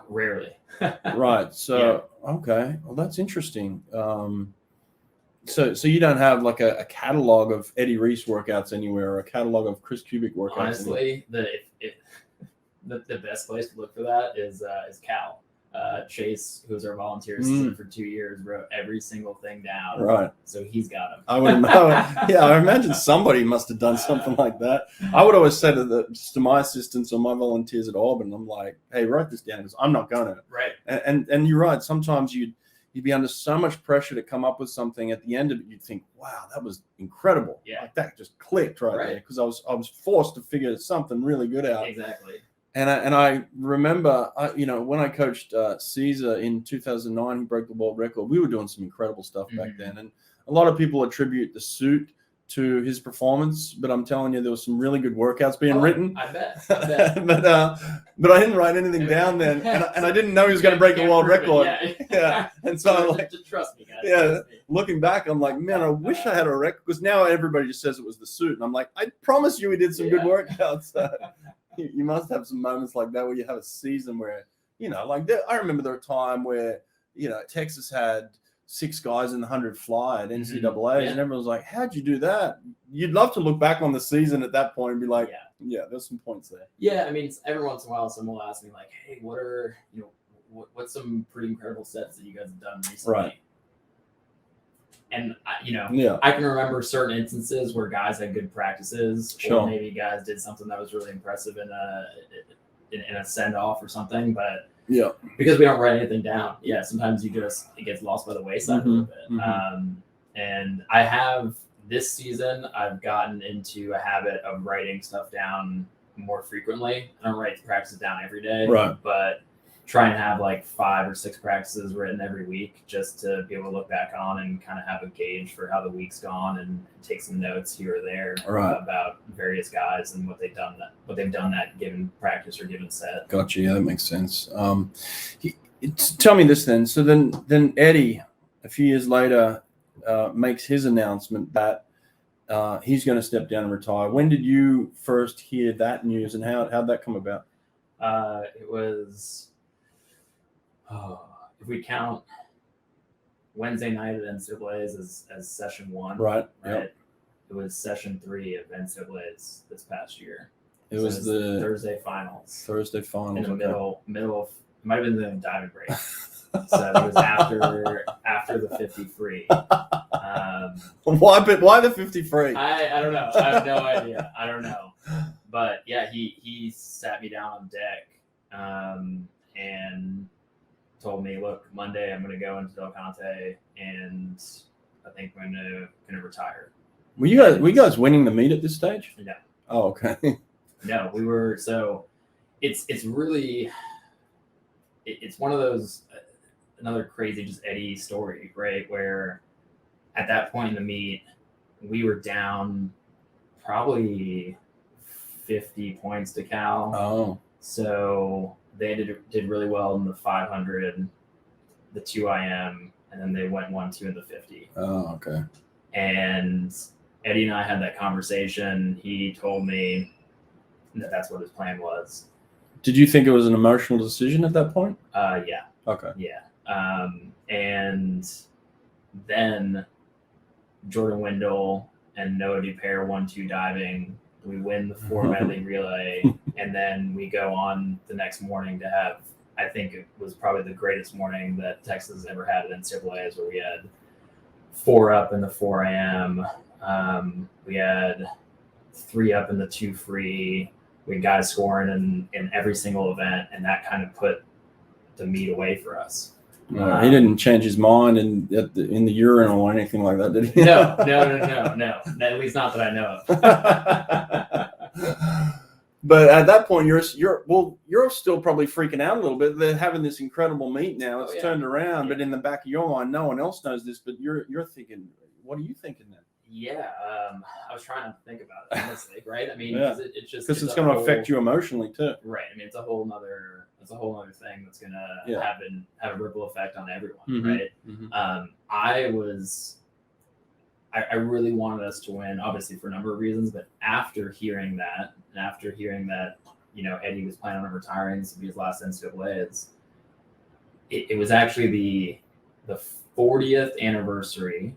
Rarely. Right. So, okay. Well, that's interesting. So you don't have like a catalog of Eddie Reese workouts anywhere, or a catalog of Chris Kubik workouts? Honestly, the best place to look for that is Cal. Chase, who was our volunteer assistant for 2 years, wrote every single thing down. Right. So he's got them. I would know. I imagine somebody must have done something like that. I would always say to my assistants or my volunteers at Auburn, I'm like, hey, write this down, because I'm not going to. Right. And you're right. Sometimes you you'd be under so much pressure to come up with something. At the end of it, you'd think, wow, that was incredible. Yeah. Like that just clicked right there, because I was forced to figure something really good out. Exactly. And I remember, when I coached Caesar in 2009, he broke the world record. We were doing some incredible stuff back then. And a lot of people attribute the suit to his performance, but I'm telling you, there was some really good workouts being written. I bet. but I didn't write anything down then, and I didn't know he was going to break the world record. Yeah. And so I'm like, just trust me, guys. Yeah. Looking back, I'm like, man, I wish I had a record, because now everybody just says it was the suit, and I'm like, I promise you, we did some good workouts. You must have some moments like that where you have a season where, I remember there was a time where, Texas had 6 guys in the 100 fly at NCAA, and everyone was like, how'd you do that? You'd love to look back on the season at that point and be like, yeah, there's some points there. Yeah, I mean, every once in a while, someone will ask me like, hey, what are, what's some pretty incredible sets that you guys have done recently? Right. And, I can remember certain instances where guys had good practices, or maybe guys did something that was really impressive in a send-off or something, but because we don't write anything down, sometimes it gets lost by the wayside a little bit. And I have this season, I've gotten into a habit of writing stuff down more frequently. I don't write practices down every day, but try and have like 5 or 6 practices written every week, just to be able to look back on and kind of have a gauge for how the week's gone, and take some notes here or there about various guys and what they've done that given practice or given set. Gotcha. Yeah, that makes sense. Tell me this then. So then Eddie, a few years later, makes his announcement that he's going to step down and retire. When did you first hear that news, and how'd that come about? It was, if we count Wednesday night at NCAA's as session 1, right? It was session 3 of NCAA's this past year. It was the Thursday finals. In the middle of, it might have been the diving break. So it was after the 50 free. Why the 50 free? I don't know. I have no idea. I don't know. But yeah, he sat me down on deck and told me, look, Monday I'm going to go into Del Conte, and I think I'm going to retire. Were you guys winning the meet at this stage? No. Oh, okay. No, we were. So it's really, it's one of those, another crazy just Eddie story, right? Where at that point in the meet, we were down probably 50 points to Cal. Oh. So they did really well in the 500, the 2 IM, and then they went 1-2 in the 50. Oh, okay. And Eddie and I had that conversation. He told me that that's what his plan was. Did you think it was an emotional decision at that point? Yeah. Okay. Yeah. And then Jordan Wendell and Noah Dupaire 1-2 diving. We win the 4 medley relay, and then we go on the next morning to have, I think it was probably the greatest morning that Texas has ever had at NCAA's, where we had 4 up in the 4 AM. We had 3 up in the 2 free. We had guys scoring in every single event, and that kind of put the meet away for us. He didn't change his mind in the urinal or anything like that, did he? No. At least not that I know of. But at that point, you're still probably freaking out a little bit. They're having this incredible meet now. It's turned around, but in the back of your mind, no one else knows this. But you're thinking, what are you thinking then? Yeah, I was trying to think about it, honestly, right? I mean, because it's going to affect you emotionally too, right? I mean, it's a whole other thing that's going to have a ripple effect on everyone, right? I really wanted us to win, obviously for a number of reasons, but after hearing that, Eddie was planning on retiring, this would be his last NCAA's. It was actually the 40th anniversary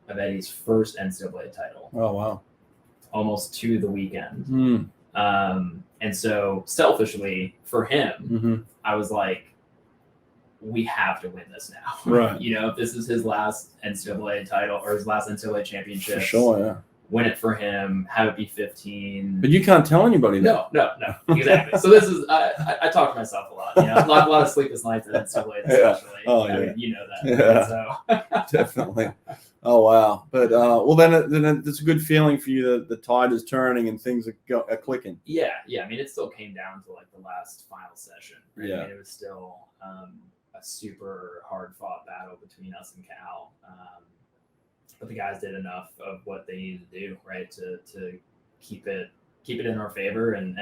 of Eddie's first NCAA title. Oh, wow. Almost to the weekend. And so selfishly for him, I was like, we have to win this now. Right. If this is his last NCAA title or his last NCAA championship. For sure, yeah. win it for him, have it be 15. But you can't tell anybody that. No, exactly. So this is I talk to myself a lot. You know, a lot of sleepless nights at NCAA, especially. Oh, I yeah. mean, you know that. Yeah. Right? So Definitely. Oh wow. But well, then it's a good feeling for you that the tide is turning and things are clicking. Yeah. I mean, it still came down to like the last final session. Right? Yeah. I mean, it was still a super hard fought battle between us and Cal. But the guys did enough of what they needed to do, right, to keep it in our favor, and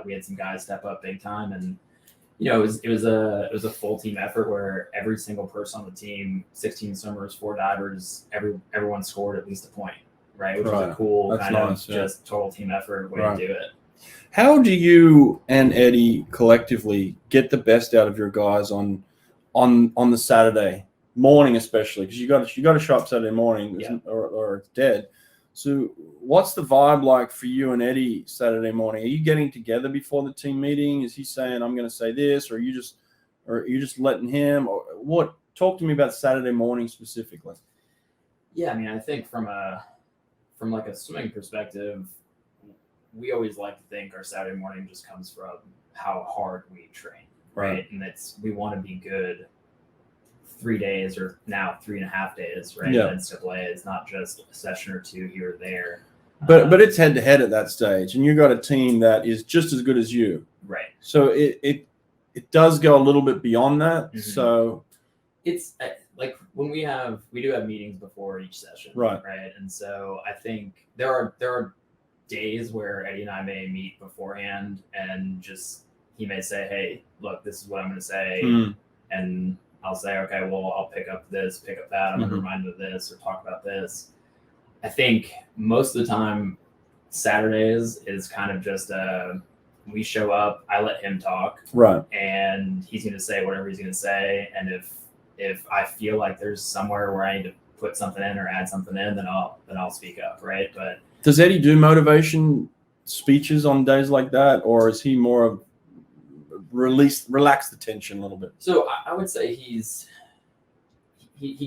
we had some guys step up big time, and you know it was a full team effort where every single person on the team, 16 swimmers, 4 divers, everyone scored at least a point, right, which was a cool kind of just total team effort way to do it. How do you and Eddie collectively get the best out of your guys on the Saturday morning, especially because you got to show up Saturday morning, or it's dead. So what's the vibe like for you and Eddie Saturday morning? Are you getting together before the team meeting? Is he saying, I'm going to say this, or are you just letting him, or what? Talk to me about Saturday morning specifically. Yeah, I mean, I think from like a swimming perspective, we always like to think our Saturday morning just comes from how hard we train, right? And we want to be good 3 days, or now 3.5 days, right? Yeah. NCAA is not just a session or two here or there. But it's head to head at that stage, and you got a team that is just as good as you, right? So it does go a little bit beyond that. Mm-hmm. So it's like when we do have meetings before each session, right? And so I think there are days where Eddie and I may meet beforehand, and just he may say, "Hey, look, this is what I'm going to say," and I'll say, okay, well, I'll pick up this, pick up that. I'm going to remind you of this or talk about this. I think most of the time, Saturdays is kind of just we show up, I let him talk, right, and he's going to say whatever he's going to say. And if I feel like there's somewhere where I need to put something in or add something in, then I'll speak up, right? But does Eddie do motivation speeches on days like that, or is he more of relax the tension a little bit? So I would say he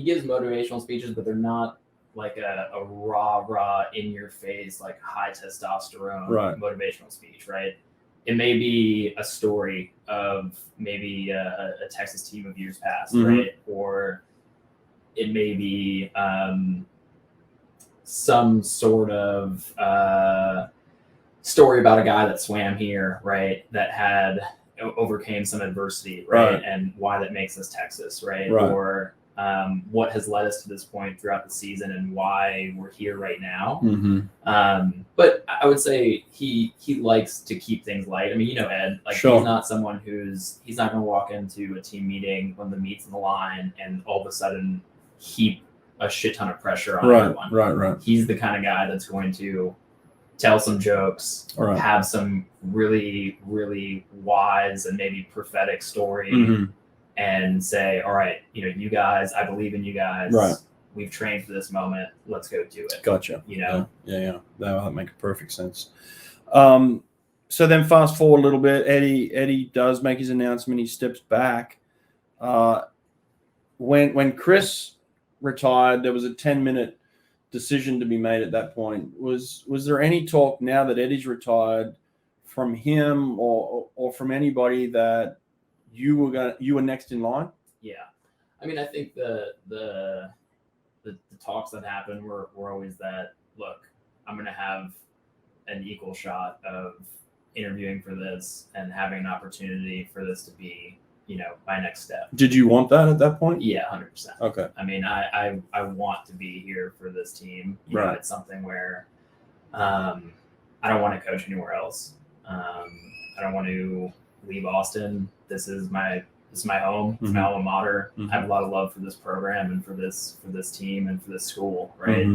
gives motivational speeches, but they're not like a rah in your face, like high testosterone motivational speech, right? It may be a story of maybe a Texas team of years past, right? Or it may be some sort of story about a guy that swam here, right? That had overcame some adversity, right? And why that makes us Texas, right? Or what has led us to this point throughout the season and why we're here right now. But I would say he likes to keep things light. I mean, you know, Ed, like he's not someone he's not going to walk into a team meeting when the meet's on the line and all of a sudden heap a shit ton of pressure on everyone. Right. He's the kind of guy that's going to tell some jokes, have some really, really wise and maybe prophetic story, and say, all right, you know, you guys, I believe in you guys. We've trained for this moment. Let's go do it. Gotcha. You know? Yeah. That makes perfect sense. So then fast forward a little bit, Eddie does make his announcement. He steps back. When Chris retired, there was a 10-minute decision to be made at that point. Was there any talk now that Eddie's retired from him or from anybody that you were next in line? Yeah, I mean, I think the talks that happened were always that, look, I'm going to have an equal shot of interviewing for this and having an opportunity for this to be, you know, my next step. Did you want that at that point? Yeah, 100%. Okay. I mean, I want to be here for this team. You know, it's something where I don't want to coach anywhere else. I don't want to leave Austin. This is my home. It's my alma mater. I have a lot of love for this program and for this team and for this school, right?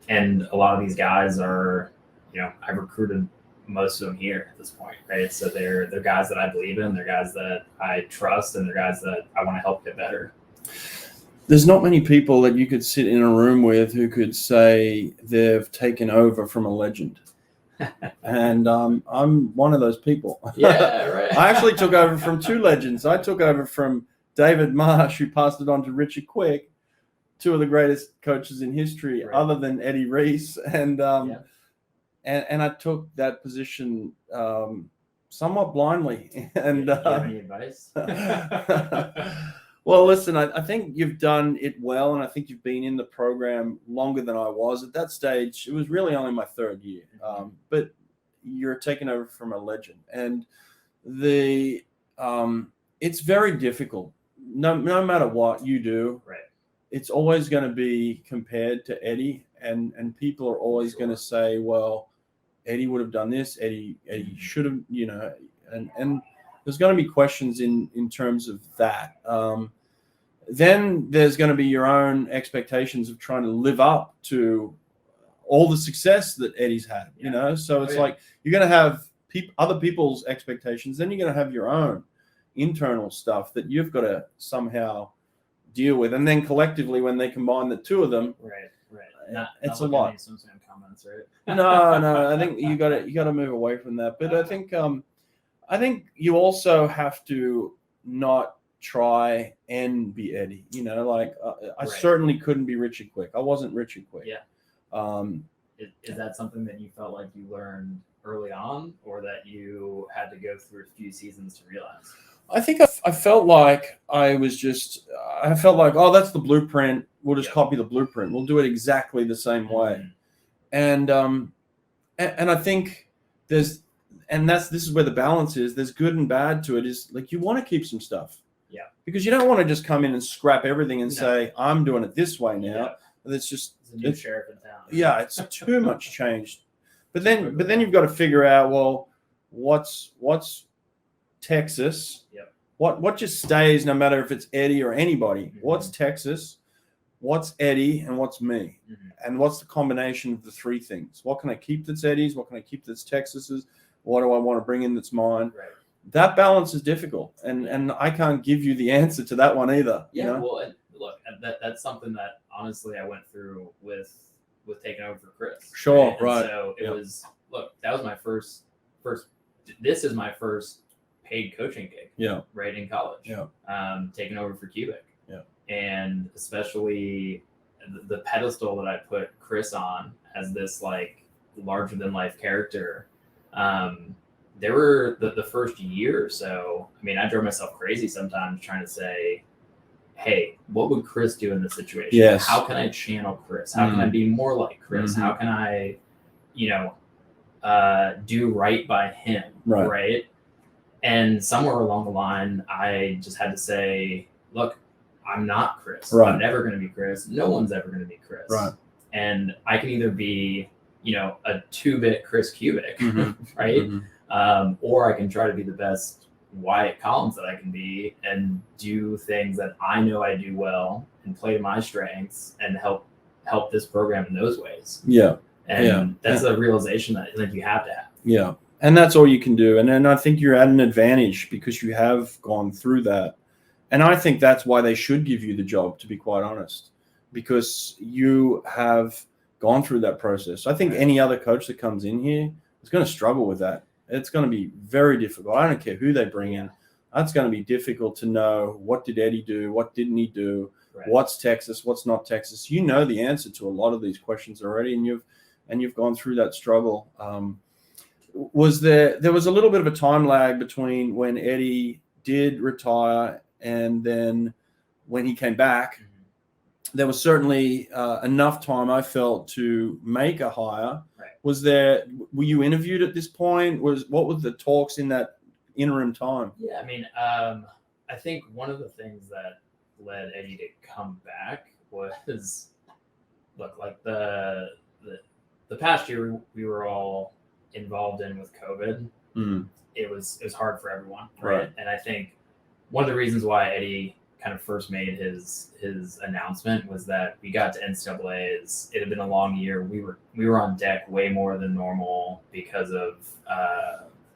And a lot of these guys are, you know, I've recruited most of them here at this point, right? So they're guys that I believe in, they're guys that I trust, and they're guys that I want to help get better. There's not many people that you could sit in a room with who could say they've taken over from a legend. And I'm one of those people. Yeah, right. I actually took over from 2 legends. I took over from David Marsh, who passed it on to Richard Quick, two of the greatest coaches in history, Right. other than Eddie Reese, and Yeah. and I took that position somewhat blindly. And Do you have any advice? well, listen, I think you've done it well, and I think you've been in the program longer than I was. At that stage, it was really only my third year, but you're taking over from a legend, and it's very difficult. No matter what you do, right. It's always going to be compared to Eddie, and people are always going to say, well, Eddie would have done this, Eddie should have, and there's going to be questions in terms of that. Then there's going to be your own expectations of trying to live up to all the success that Eddie's had, so it's like you're going to have other people's expectations, then you're going to have your own internal stuff that you've got to somehow deal with, and then collectively, when they combine the two of them, right. It's a lot. Some comments, right? No, I think you got to move away from that. But I think you also have to not try and be Eddie. I certainly couldn't be Richard Quick. I wasn't Richard Quick. Yeah. Is that something that you felt like you learned early on, or that you had to go through a few seasons to realize? I think I felt like I felt like, oh, that's the blueprint. We'll just copy the blueprint. We'll do it exactly the same way. And I think this is where the balance is. There's good and bad to it. Is like you want to keep some stuff. Yeah. Because you don't want to just come in and scrap everything and say, I'm doing it this way now. Yeah. It's a new sheriff in town. Yeah, it's too much changed. But then you've got to figure out, well, what's Texas? Yep. What just stays, no matter if it's Eddie or anybody? Mm-hmm. What's Texas? What's Eddie? And what's me? Mm-hmm. And what's the combination of the three things? What can I keep that's Eddie's? What can I keep that's Texas's? What do I want to bring in that's mine? Right. That balance is difficult, and I can't give you the answer to that one either. Yeah. Well, and look, that's something that honestly I went through with taking over for Chris. Sure. Right. So it was, look, that was my first. This is my first paid coaching gig. Yeah. Right in college. Yeah. Taking over for Cubic. Yeah. And especially the pedestal that I put Chris on as this like larger than life character. There were the first year or so. I mean, I drove myself crazy sometimes trying to say, hey, what would Chris do in this situation? Yes. How can I channel Chris? How can I be more like Chris? How can I, do right by him? Right. And somewhere along the line, I just had to say, look, I'm not Chris. Right. I'm never going to be Chris. No one's ever going to be Chris. Right. And I can either be, a 2-bit Chris Cubic, right? Mm-hmm. Or I can try to be the best Wyatt Collins that I can be and do things that I know I do well and play to my strengths and help this program in those ways. Yeah. And that's a realization that I think you have to have. Yeah. And that's all you can do. And then I think you're at an advantage because you have gone through that. And I think that's why they should give you the job, to be quite honest, because you have gone through that process. I think any other coach that comes in here is going to struggle with that. It's going to be very difficult. I don't care who they bring in. That's going to be difficult to know, what did Eddie do? What didn't he do? Right. What's Texas? What's not Texas? You know the answer to a lot of these questions already, and you've gone through that struggle. There was a little bit of a time lag between when Eddie did retire and then when he came back. Mm-hmm. There was certainly enough time, I felt, to make a hire. Right. Were you interviewed at this point? What were the talks in that interim time? Yeah, I mean, I think one of the things that led Eddie to come back was, look, like the past year we were all involved in with COVID. Mm-hmm. It was hard for everyone, right? And I think one of the reasons why Eddie kind of first made his announcement was that we got to NCAAs. It had been a long year. We were on deck way more than normal because of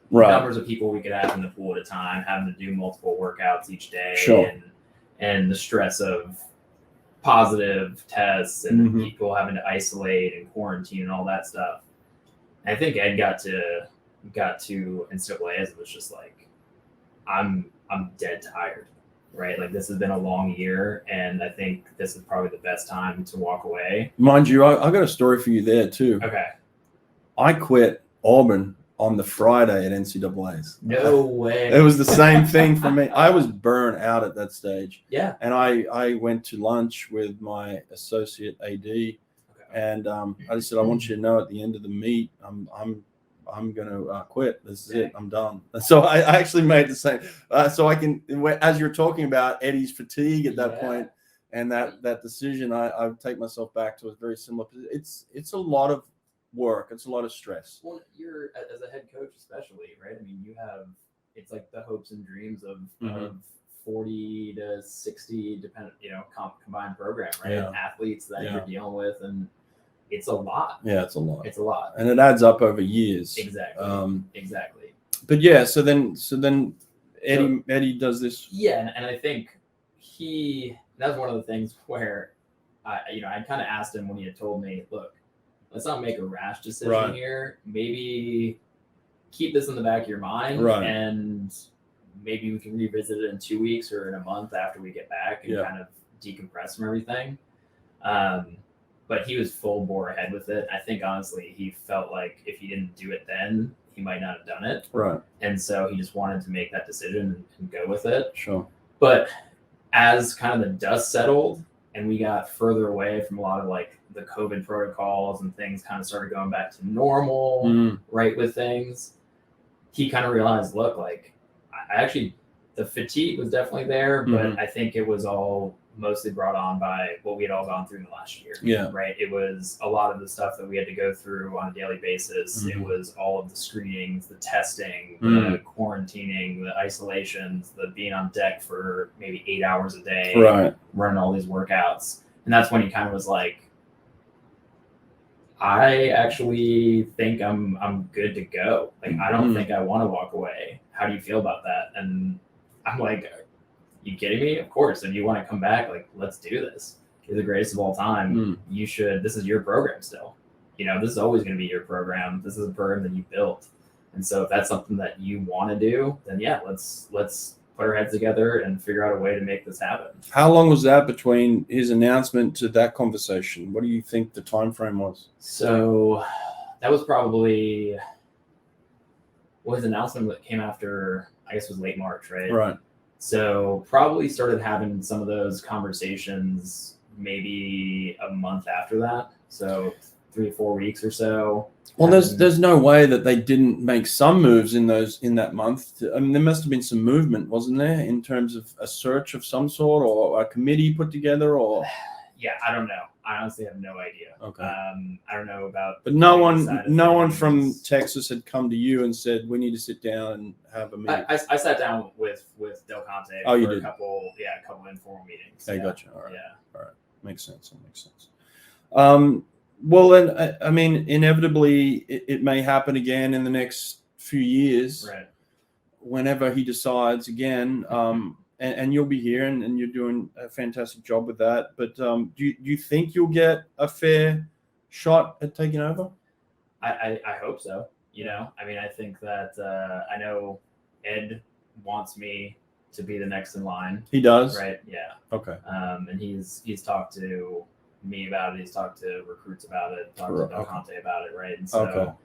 numbers of people we could have in the pool at a time, having to do multiple workouts each day, and the stress of positive tests and people having to isolate and quarantine and all that stuff. And I think Ed got to NCAAs. It was just like, I'm dead tired. right? Like this has been a long year, and I think this is probably the best time to walk away. Mind you, I got a story for you there too. Okay. I quit Auburn on the Friday at NCAA's. No way. It was the same thing for me. I was burnt out at that stage. Yeah. And I went to lunch with my associate AD, and I just said, I want you to know at the end of the meet, I'm going to quit. This is it. I'm done. So I actually made the same. So I can, as you're talking about Eddie's fatigue at that point and that decision, I take myself back to a very similar. It's a lot of work. It's a lot of stress. Well, you're as a head coach, especially, right? I mean, you have, it's like the hopes and dreams of 40 to 60 dependent, combined program, right? Yeah. Athletes that you're dealing with, and it's a lot. Yeah, it's a lot. It's a lot, and it adds up over years. Exactly. Exactly. But yeah, so then Eddie does this. Yeah, and I think that was one of the things where I kind of asked him when he had told me, look, let's not make a rash decision here. Maybe keep this in the back of your mind, and maybe we can revisit it in 2 weeks or in a month after we get back and kind of decompress from everything. But he was full bore ahead with it. I think honestly, he felt like if he didn't do it then, he might not have done it. Right. And so he just wanted to make that decision and go with it. Sure. But as kind of the dust settled and we got further away from a lot of like the COVID protocols and things kind of started going back to normal, right, with things, he kind of realized, look, like I actually, the fatigue was definitely there, but I think it was all mostly brought on by what we had all gone through in the last year. Yeah. Right. It was a lot of the stuff that we had to go through on a daily basis. It was all of the screenings, the testing, the quarantining, the isolations, the being on deck for maybe 8 hours a day, running all these workouts. And that's when he kind of was like, I actually think I'm good to go. Like, I don't think I want to walk away. How do you feel about that? And I'm like, you kidding me? Of course. If you want to come back, like, let's do this. You're the greatest of all time. You should, this is your program still. This is always going to be your program. This is a program that you built. And so if that's something that you want to do, then yeah, let's put our heads together and figure out a way to make this happen. How long was that between his announcement to that conversation? What do you think the time frame was? So that was probably, his announcement that came after, I guess, was late March, right? Right. So probably started having some of those conversations maybe a month after that. So 3 or 4 weeks or so. Well, there's no way that they didn't make some moves in that month. I mean, there must have been some movement, wasn't there, in terms of a search of some sort or a committee put together, or? Yeah, I don't know. I honestly have no idea. Okay. I don't know about. But no one from Texas had come to you and said, we need to sit down and have a meeting. I sat down with Del Conte for a couple informal meetings. I gotcha. All right. Yeah. All right. Makes sense. That makes sense. Well, then, I mean, inevitably, it may happen again in the next few years. Right. Whenever he decides again, and you'll be here, and you're doing a fantastic job with that. But do you think you'll get a fair shot at taking over? I hope so. I mean, I think that I know Ed wants me to be the next in line. He does, right? Yeah. Okay. And he's talked to me about it. He's talked to recruits about it. Talked to Del Conte about it, right? And so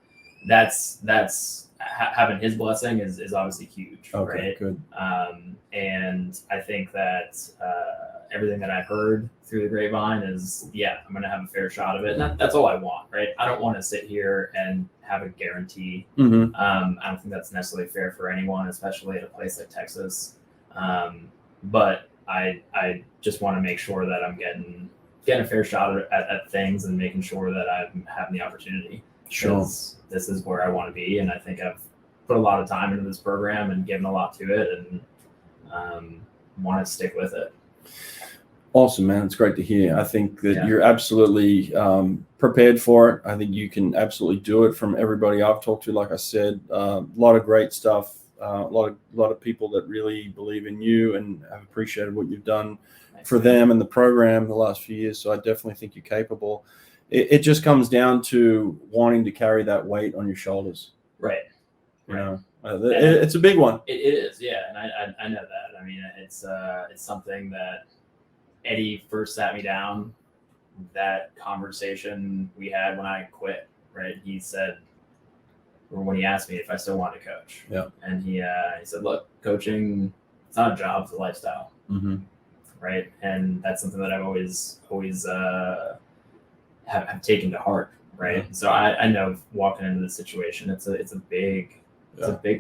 that's having his blessing is obviously huge, right? Good. And I think that everything that I've heard through the grapevine is, I'm going to have a fair shot of it. And that's all I want, right? I don't want to sit here and have a guarantee. I don't think that's necessarily fair for anyone, especially at a place like Texas. But I just want to make sure that I'm getting a fair shot at things and making sure that I'm having the opportunity. Sure. This is where I want to be. And I think I've put a lot of time into this program and given a lot to it, and want to stick with it. Awesome, man. It's great to hear. I think that you're absolutely prepared for it. I think you can absolutely do it. From everybody I've talked to, like I said, a lot of great stuff, a lot of people that really believe in you and have appreciated what you've done for them and the program the last few years. So I definitely think you're capable. It just comes down to wanting to carry that weight on your shoulders. Right. It's a big one. It is, yeah, and I know that. I mean, it's something that Eddie first sat me down. That conversation we had when I quit, right? He said, or when he asked me if I still wanted to coach, and he said, "Look, coaching, it's not a job; it's a lifestyle." Right, and that's something that I've always have taken to heart. Right, so I know walking into this situation, it's a big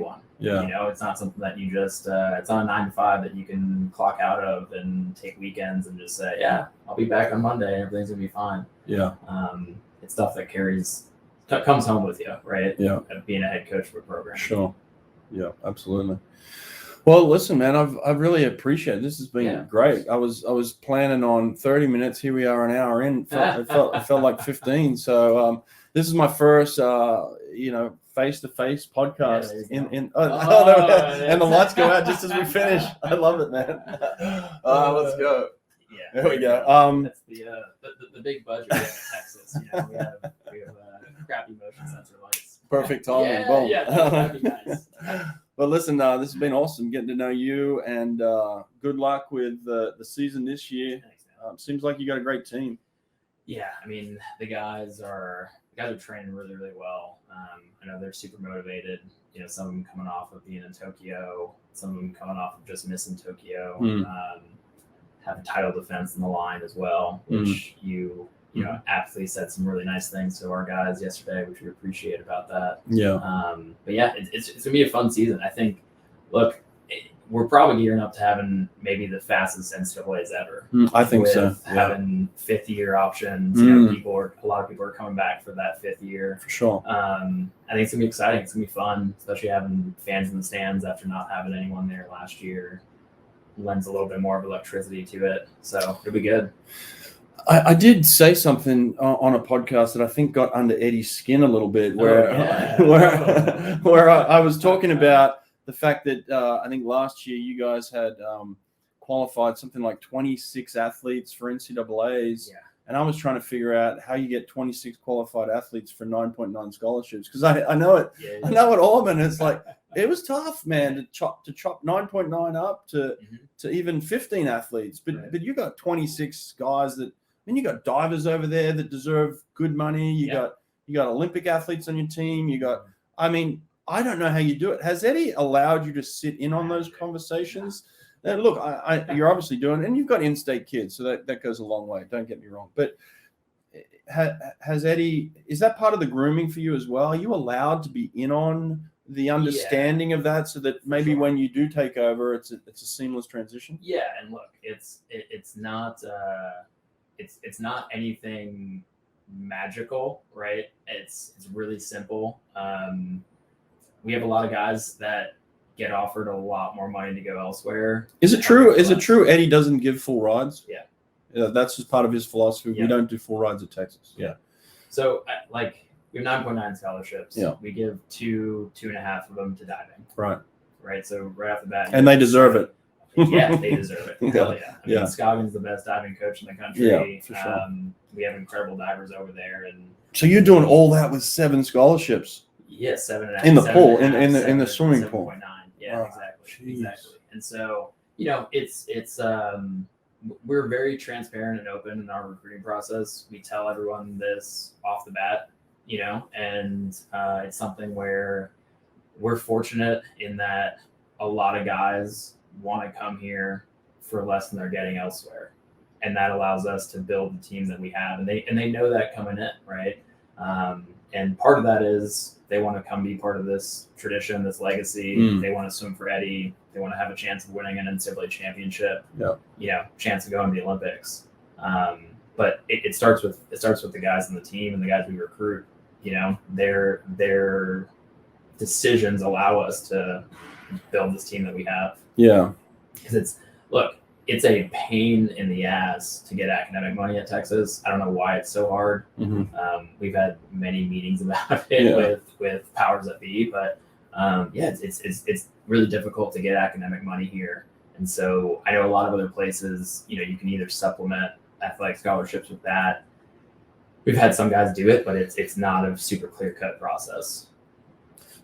one. Yeah. You know, it's not something that you just it's not a 9 to 5 that you can clock out of and take weekends and just say, yeah, I'll be back on Monday and everything's gonna be fine. Yeah. It's stuff that comes home with you, right? Yeah. Being a head coach of a program. Sure. Yeah, absolutely. Well, listen, man, I've really appreciated this. Has been great. I was planning on 30 minutes. Here we are, an hour in. It felt like 15. So this is my first face-to-face podcast. And the lights go out just as we finish. I love it, man. Let's go. Yeah, there we go. That's the big budget we have in Texas. You know, we have crappy motion sensor lights. Perfect timing. Boom. Yeah, that'd be nice. But listen, this has been awesome getting to know you, and good luck with the season this year. Thanks, man. Seems like you got a great team. Yeah, I mean the guys are training really, really well. I know they're super motivated. You know, some of them coming off of being in Tokyo, some of them coming off of just missing Tokyo. Have a title defense in the line as well, which you aptly said some really nice things to our guys yesterday, which we appreciate about that. Yeah. But yeah, it's gonna be a fun season. I think. Look, we're probably gearing up to having maybe the fastest NCAAs ever. I think so. Having 5th-year options, you know, a lot of people are coming back for that 5th year. For sure. I think it's gonna be exciting. It's gonna be fun, especially having fans in the stands after not having anyone there last year. Lends a little bit more of electricity to it, so it'll be good. I did say something on a podcast that I think got under Eddie's skin a little bit, where I was talking about the fact that I think last year you guys had qualified something like 26 athletes for NCAAs, and I was trying to figure out how you get 26 qualified athletes for 9.9 scholarships, because I know it. I know at Auburn it's like it was tough, man, to chop 9.9 up to even 15 athletes, but you got 26 guys that. I mean, you got divers over there that deserve good money. You got Olympic athletes on your team. I mean, I don't know how you do it. Has Eddie allowed you to sit in on those conversations? And look, you're obviously doing it, and you've got in-state kids, so that goes a long way. Don't get me wrong. But has Eddie, is that part of the grooming for you as well? Are you allowed to be in on the understanding of that, so that maybe when you do take over, it's a seamless transition? Yeah, and look, it's not. It's not anything magical, right? It's really simple. We have a lot of guys that get offered a lot more money to go elsewhere. Is it true? Eddie doesn't give full rides? Yeah. That's just part of his philosophy. We don't do full rides at Texas. Yeah. So like we have 9.9 scholarships. Yeah. We give 2.5 of them to diving. Right. So right off the bat. And they deserve it. Yeah, they deserve it. Hell yeah. I mean, Scoggins the best diving coach in the country. Yeah, for sure. We have incredible divers over there, and so you're doing all that with 7 scholarships. Yeah, 7.5 in the pool, in the swimming pool. 7.9. Yeah, exactly. And so it's we're very transparent and open in our recruiting process. We tell everyone this off the bat, and it's something where we're fortunate in that a lot of guys want to come here for less than they're getting elsewhere, and that allows us to build the team that we have, and they know that coming in, right? And part of that is they want to come be part of this tradition, this legacy. They want to swim for Eddie. They want to have a chance of winning an NCAA championship. Chance of going to the Olympics. But it starts with the guys on the team and the guys we recruit. Their decisions allow us to build this team that we have. Yeah, because it's a pain in the ass to get academic money at Texas. I don't know why it's so hard. We've had many meetings about it with powers that be, but it's really difficult to get academic money here. And so I know a lot of other places, you can either supplement athletic scholarships with that. We've had some guys do it, but it's not a super clear-cut process.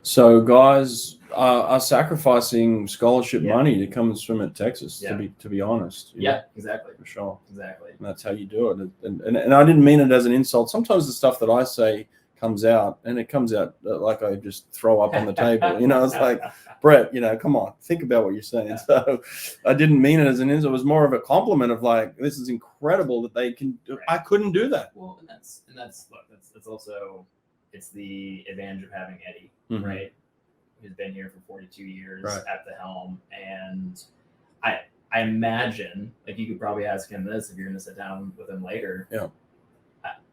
So guys are sacrificing scholarship Yeah. money to come and swim at Texas. Yeah. To be honest. you know, Yeah, exactly. for sure. Exactly. And that's how you do it. And I didn't mean it as an insult. Sometimes the stuff that I say comes out, and it comes out like I just throw up on the table. You know, it's like, Brett, you know, come on, think about what you're saying. So I didn't mean it as an insult. It was more of a compliment of like, this is incredible that they can do. Right. I couldn't do that. Well, and that's look, that's also, it's the advantage of having Eddie, Mhm. right? Who's been here for 42 years Right. at the helm. And I imagine, like, you could probably ask him this if you're going to sit down with him later. Yeah.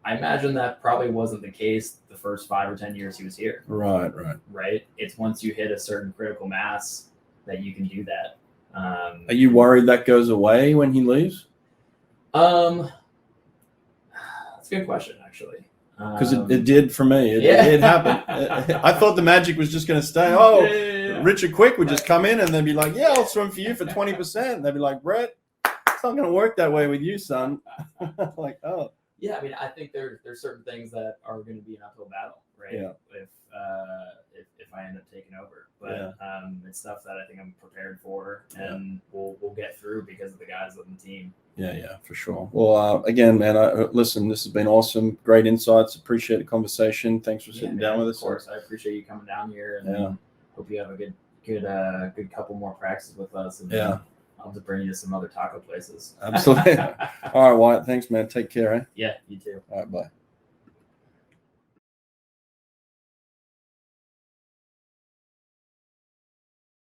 I imagine that probably wasn't the case the first 5 or 10 years he was here. Right. Right? It's once you hit a certain critical mass that you can do that. Are you worried that goes away when he leaves? That's a good question, actually. Because it did for me. It happened. I thought the magic was just going to stay. Oh, yeah. Richard Quick would just come in and they'd be like, yeah, I'll swim for you for 20%. They'd be like, Brett, it's not going to work that way with you, son. Like, oh. Yeah, I mean, I think there's certain things that are going to be an uphill battle, right? Yeah. If I end up taking over, but it's stuff that I think I'm prepared for, and we'll get through because of the guys on the team. Yeah, for sure. Well, again, man, listen, this has been awesome. Great insights. Appreciate the conversation. Thanks for sitting down with us. Of course, I appreciate you coming down here, and hope you have a good couple more practices with us. And I'll have to bring you to some other taco places. Absolutely. All right, Wyatt. Thanks, man. Take care. Yeah, you too. All right, bye.